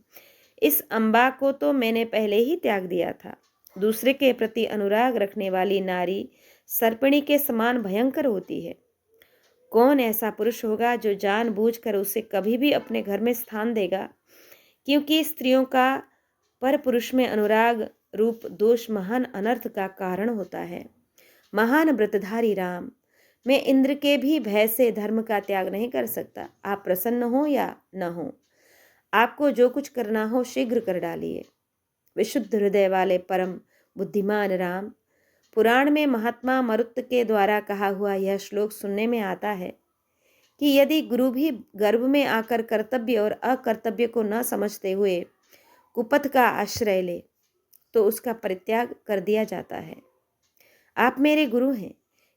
इस अम्बा को तो मैंने पहले ही त्याग दिया था। दूसरे के प्रति अनुराग रखने वाली नारी सर्पिणी के समान भयंकर होती है। कौन ऐसा पुरुष होगा जो जानबूझकर उसे कभी भी अपने घर में स्थान देगा? क्योंकि स्त्रियों का पर पुरुष में अनुराग रूप दोष महान अनर्थ का कारण होता है। महान व्रतधारी राम, मैं इंद्र के भी भय से धर्म का त्याग नहीं कर सकता। आप प्रसन्न हो या न हो, आपको जो कुछ करना हो शीघ्र कर डालिए। विशुद्ध हृदय वाले परम बुद्धिमान राम, पुराण में महात्मा मरुत के द्वारा कहा हुआ यह श्लोक सुनने में आता है कि यदि गुरु भी गर्भ में आकर कर्तव्य और अकर्तव्य को न समझते हुए कुपथ का आश्रय ले तो उसका परित्याग कर दिया जाता है। आप मेरे गुरु हैं,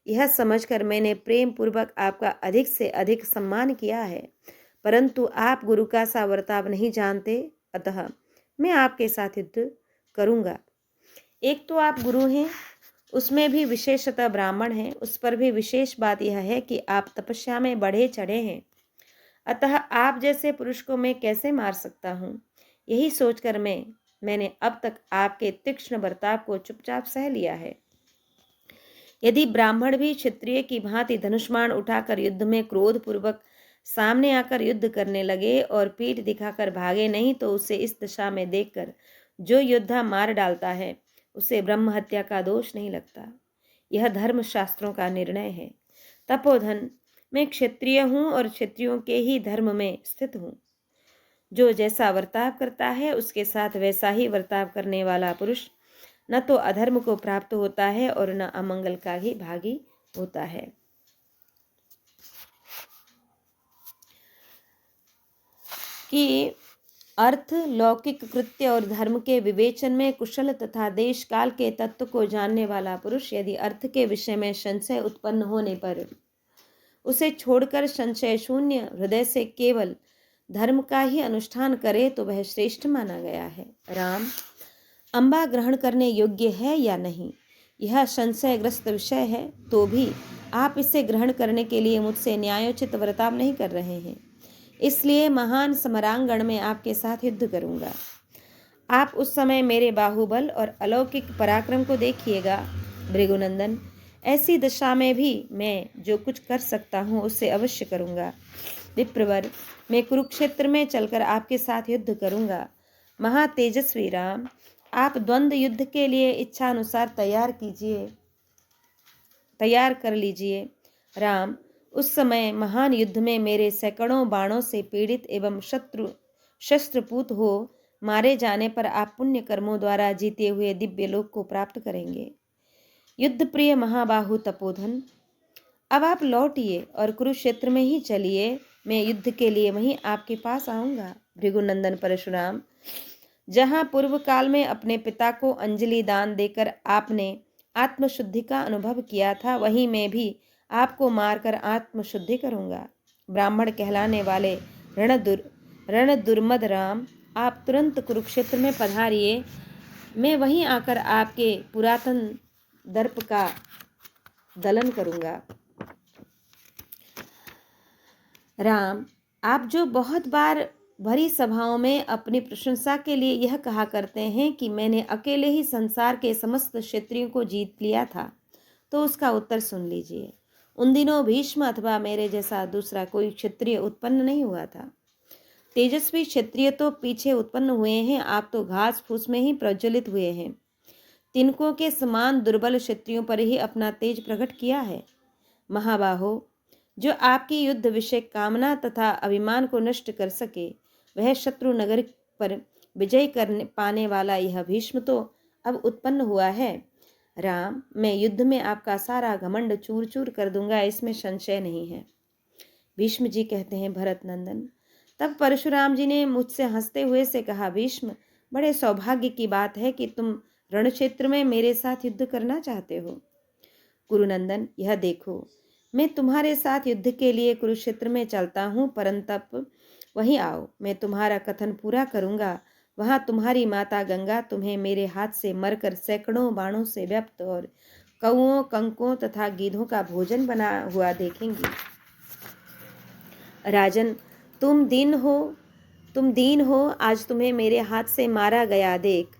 यह समझकर मैंने प्रेम पूर्वक आपका अधिक से अधिक सम्मान किया है, परंतु आप गुरु का सा वर्ताव नहीं जानते, अतः मैं आपके साथ युद्ध करूंगा। एक तो आप गुरु हैं, उसमें भी विशेषतः ब्राह्मण हैं, उस पर भी विशेष बात यह है कि आप तपस्या में बढ़े चढ़े हैं, अतः आप जैसे पुरुष को मैं कैसे मार सकता हूँ? यही सोचकर मैंने अब तक आपके तीक्ष्ण बर्ताव को चुपचाप सह लिया है। यदि ब्राह्मण भी क्षत्रिय की भांति धनुष्मान उठाकर युद्ध में क्रोध पूर्वक सामने आकर युद्ध करने लगे और पीठ दिखाकर भागे नहीं, तो उसे इस दशा में देखकर जो योद्धा मार डालता है उसे ब्रह्म हत्या का दोष नहीं लगता। यह धर्म शास्त्रों का निर्णय है। तपोधन, मैं क्षत्रिय हूँ और क्षत्रियों के ही धर्म में स्थित हूँ। जो जैसा वर्ताव करता है उसके साथ वैसा ही वर्ताव करने वाला पुरुष न तो अधर्म को प्राप्त होता है और न अमंगल का ही भागी होता है। कि अर्थ, लौकिक कृत्य और धर्म के विवेचन में कुशल तथा देश काल के तत्व को जानने वाला पुरुष यदि अर्थ के विषय में संशय उत्पन्न होने पर उसे छोड़कर संशय शून्य हृदय से केवल धर्म का ही अनुष्ठान करे तो वह श्रेष्ठ माना गया है। राम, अम्बा ग्रहण करने योग्य है या नहीं, यह संशयग्रस्त विषय है, तो भी आप इसे ग्रहण करने के लिए मुझसे न्यायोचित वर्ताव नहीं कर रहे हैं, इसलिए महान समरांगण में आपके साथ युद्ध करूंगा। आप उस समय मेरे बाहुबल और अलौकिक पराक्रम को देखिएगा। भृगुनंदन, ऐसी दशा में भी मैं जो कुछ कर सकता हूँ उससे अवश्य करूंगा। विप्रवर, मैं कुरुक्षेत्र में चलकर आपके साथ युद्ध करूंगा। महातेजस्वी राम, आप द्वंद्व युद्ध के लिए इच्छा अनुसार तैयार कर लीजिए। राम, उस समय महान युद्ध में मेरे सैकड़ों बाणों से पीड़ित एवं शस्त्रपूत हो मारे जाने पर आप पुण्य कर्मों द्वारा जीते हुए दिव्य लोक को प्राप्त करेंगे। युद्ध प्रिय महाबाहु तपोधन, अब आप लौटिए और कुरुक्षेत्र में ही चलिए, मैं युद्ध के लिए वहीं आपके पास आऊंगा। भृगुनंदन परशुराम, जहाँ पूर्व काल में अपने पिता को अंजलि दान देकर आपने आत्मशुद्धि का अनुभव किया था, वहीं मैं भी आपको मारकर आत्मशुद्धि करूंगा। ब्राह्मण कहलाने वाले रण दुर्मद राम, आप तुरंत कुरुक्षेत्र में पधारिए, मैं वहीं आकर आपके पुरातन दर्प का दलन करूंगा। राम, आप जो बहुत बार भरी सभाओं में अपनी प्रशंसा के लिए यह कहा करते हैं कि मैंने अकेले ही संसार के समस्त क्षत्रियों को जीत लिया था, तो उसका उत्तर सुन लीजिए। उन दिनों भीष्म अथवा मेरे जैसा दूसरा कोई क्षत्रिय उत्पन्न नहीं हुआ था। तेजस्वी क्षत्रिय तो पीछे उत्पन्न हुए हैं, आप तो घास फूस में ही प्रज्वलित हुए हैं। तिनकों के समान दुर्बल क्षत्रियों पर ही अपना तेज प्रकट किया है। महाबाहो, जो आपकी युद्ध विषय कामना तथा अभिमान को नष्ट कर सके, वह शत्रु नगर पर विजय करने पाने वाला यह भीष्म तो अब उत्पन्न हुआ है। राम, मैं युद्ध में आपका सारा घमंड चूर चूर कर दूंगा, इसमें संशय नहीं है। भीष्म जी कहते हैं, भरत नंदन। तब परशुराम जी ने मुझसे हंसते हुए से कहा, भीष्म, बड़े सौभाग्य की बात है कि तुम रण क्षेत्र में मेरे साथ युद्ध करना चाहते हो। कुरुनंदन, यह देखो, मैं तुम्हारे साथ युद्ध के लिए कुरुक्षेत्र में चलता हूँ, परंतप वहीं आओ, मैं तुम्हारा कथन पूरा करूंगा। वहां तुम्हारी माता गंगा तुम्हें मेरे हाथ से मरकर सैकड़ों बाणों से व्याप्त और कौओं, कंकों तथा गीधों का भोजन बना हुआ देखेंगी। राजन, तुम दीन हो, आज तुम्हें मेरे हाथ से मारा गया देख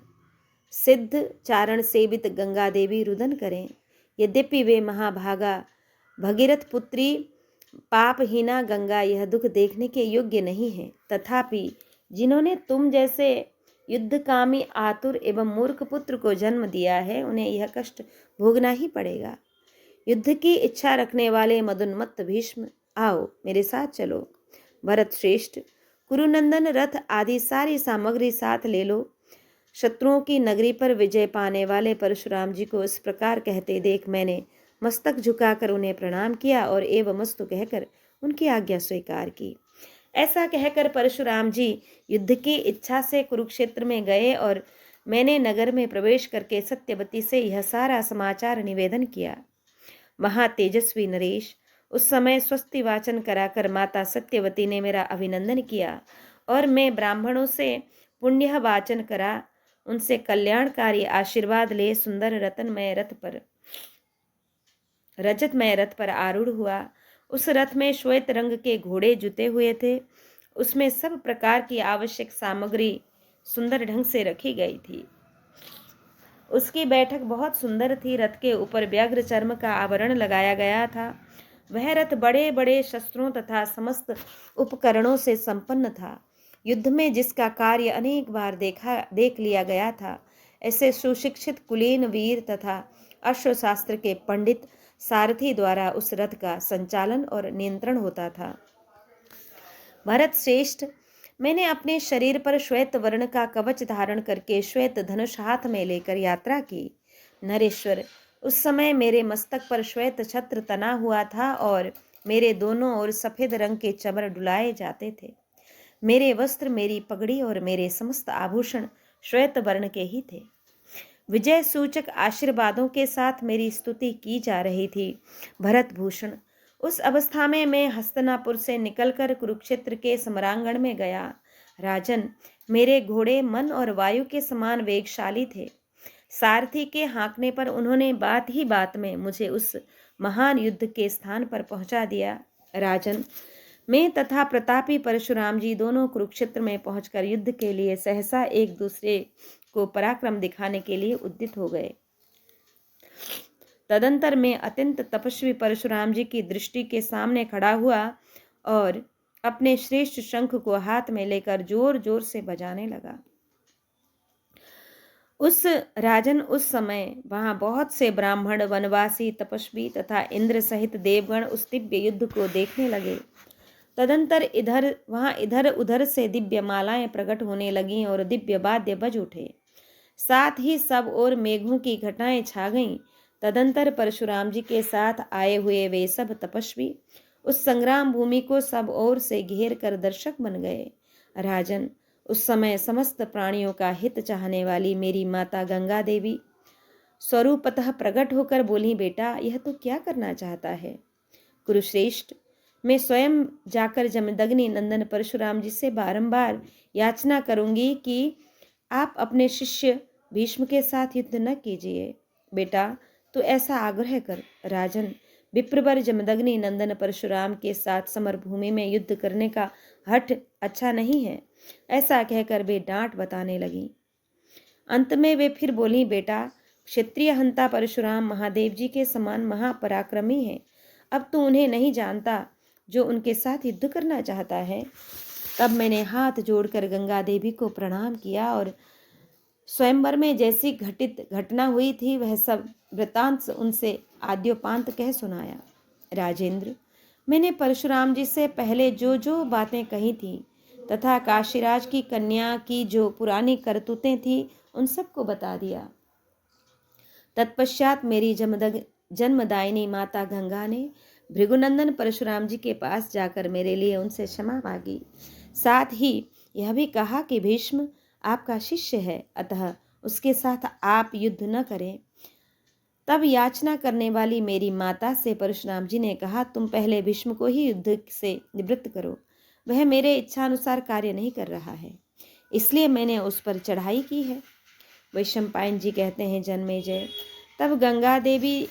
सिद्ध चारण सेवित गंगा देवी रुदन करें। यद्यपि वे महाभागा भगीरथ पुत्री पापहीना गंगा यह दुख देखने के योग्य नहीं है, तथापि जिन्होंने तुम जैसे युद्धकामी आतुर एवं मूर्ख पुत्र को जन्म दिया है, उन्हें यह कष्ट भोगना ही पड़ेगा। युद्ध की इच्छा रखने वाले मदोन्मत्त भीष्म, आओ मेरे साथ चलो। भरत श्रेष्ठ, कुरुनंदन, रथ आदि सारी सामग्री साथ ले लो। शत्रुओं की नगरी पर विजय पाने वाले परशुराम जी को इस प्रकार कहते देख मैंने मस्तक झुकाकर उन्हें प्रणाम किया और एवमस्तु कहकर उनकी आज्ञा स्वीकार की। ऐसा कहकर परशुराम जी युद्ध की इच्छा से कुरुक्षेत्र में गए और मैंने नगर में प्रवेश करके सत्यवती से यह सारा समाचार निवेदन किया। महातेजस्वी नरेश, उस समय स्वस्ति वाचन कराकर माता सत्यवती ने मेरा अभिनंदन किया और मैं ब्राह्मणों से पुण्य वाचन करा, उनसे कल्याणकारी आशीर्वाद ले सुंदर रजतमय रथ पर आरूढ़ हुआ। उस रथ में श्वेत रंग के घोड़े जुते हुए थे। उसमें सब प्रकार की आवश्यक सामग्री सुंदर ढंग से रखी गई थी। उसकी बैठक बहुत सुंदर थी। रथ के ऊपर व्याघ्र चर्म का आवरण लगाया गया था। वह रथ बड़े बड़े शस्त्रों तथा समस्त उपकरणों से संपन्न था। युद्ध में जिसका कार्य अनेक बार देख लिया गया था, ऐसे सुशिक्षित कुलीन वीर तथा अश्वशास्त्र के पंडित सारथी द्वारा उस रथ का संचालन और नियंत्रण होता था। भरत श्रेष्ठ, मैंने अपने शरीर पर श्वेत वर्ण का कवच धारण करके श्वेत धनुष हाथ में लेकर यात्रा की। नरेश्वर, उस समय मेरे मस्तक पर श्वेत छत्र तना हुआ था और मेरे दोनों ओर सफेद रंग के चमर डुलाए जाते थे। मेरे वस्त्र, मेरी पगड़ी और मेरे समस्त आभूषण श्वेत वर्ण के ही थे। विजय सूचक आशीर्वादों के साथ मेरी स्तुति की जा रही थी। भरत भूषण, उस अवस्था में मैं हस्तिनापुर से निकलकर कुरुक्षेत्र के सम्रांगण में गया। राजन, मेरे घोड़े मन और वायु के समान वेगशाली थे। सारथी के हाँकने पर उन्होंने बात ही बात में मुझे उस महान युद्ध के स्थान पर पहुंचा दिया। राजन, मैं तथा प्रतापी परशुराम जी दोनों कुरुक्षेत्र में पहुंचकर युद्ध के लिए सहसा एक दूसरे को पराक्रम दिखाने के लिए उद्यत हो गए। तदंतर मैं अत्यंत तपस्वी परशुराम जी की दृष्टि के सामने खड़ा हुआ और अपने श्रेष्ठ शंख को हाथ में लेकर जोर जोर से बजाने लगा। उस समय वहां बहुत से ब्राह्मण, वनवासी, तपस्वी तथा इंद्र सहित देवगण उस दिव्य युद्ध को देखने लगे। तदंतर इधर उधर से दिव्य मालाएं प्रकट होने लगीं और दिव्य वाद्य बज उठे। साथ ही सब ओर मेघों की घटाएं छा गईं। तदंतर परशुराम जी के साथ आए हुए वे सब तपस्वी उस संग्राम भूमि को सब ओर से घेर कर दर्शक बन गए। राजन, उस समय समस्त प्राणियों का हित चाहने वाली मेरी माता गंगा देवी स्वरूपतः प्रकट होकर बोली, बेटा, यह तो क्या करना चाहता है? कुरुश्रेष्ठ, मैं स्वयं जाकर जमदग्नि नंदन परशुराम जी से बारंबार याचना करूंगी कि आप अपने शिष्य भीष्म के साथ युद्ध न कीजिए। बेटा, तो ऐसा आग्रह कर। राजन, विप्रवर जमदग्नि नंदन परशुराम के साथ समर भूमि में युद्ध करने का हठ अच्छा नहीं है। ऐसा कहकर वे डांट बताने लगी। अंत में वे फिर बोली, बेटा, क्षत्रिय हंता परशुराम महादेव जी के समान महापराक्रमी हैं। अब तू उन्हें नहीं जानता जो उनके साथ युद्ध करना चाहता है। तब मैंने हाथ जोड़कर गंगा देवी को प्रणाम किया और स्वयंवर में जैसी घटना हुई थी वह सब वृतांत उनसे आद्योपांत कह सुनाया। राजेंद्र, मैंने परशुराम जी से पहले जो जो बातें कही थी तथा काशीराज की कन्या की जो पुरानी करतूतें थी उन सबको बता दिया। तत्पश्चात मेरी जन्मदायिनी माता गंगा ने भृगुनंदन परशुराम जी के पास जाकर मेरे लिए उनसे क्षमा मांगी। साथ ही यह भी कहा कि भीष्म आपका शिष्य है, अतः उसके साथ आप युद्ध न करें। तब याचना करने वाली मेरी माता से परशुराम जी ने कहा, तुम पहले भीष्म को ही युद्ध से निवृत्त करो। वह मेरे इच्छानुसार कार्य नहीं कर रहा है, इसलिए मैंने उस पर चढ़ाई की है। वैशंपायन जी कहते हैं, जन्मेजय, तब गंगा देवी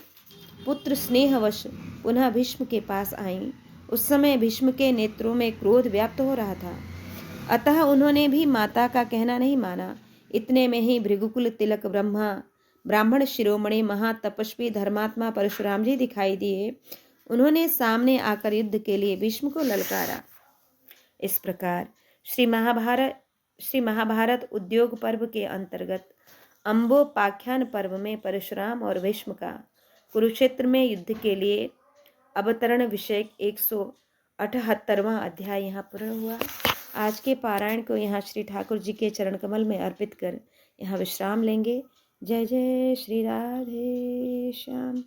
पुत्र स्नेहवश पुनः भीष्म के पास आईं। उस समय भीष्म के नेत्रों में क्रोध व्याप्त हो रहा था, अतः उन्होंने भी माता का कहना नहीं माना। इतने में ही भृगुकुल तिलक ब्राह्मण शिरोमणि महातपस्वी धर्मात्मा परशुराम जी दिखाई दिए। उन्होंने सामने आकर युद्ध के लिए भीष्म को ललकारा। इस प्रकार श्री महाभारत उद्योग पर्व के अंतर्गत अंबोपाख्यान पर्व में परशुराम और भीष्म का कुरुक्षेत्र में युद्ध के लिए अवतरण विषयक 178वां अध्याय यहाँ पूर्ण हुआ। आज के पारायण को यहाँ श्री ठाकुर जी के चरण कमल में अर्पित कर यहाँ विश्राम लेंगे। जय जय श्री राधे श्याम।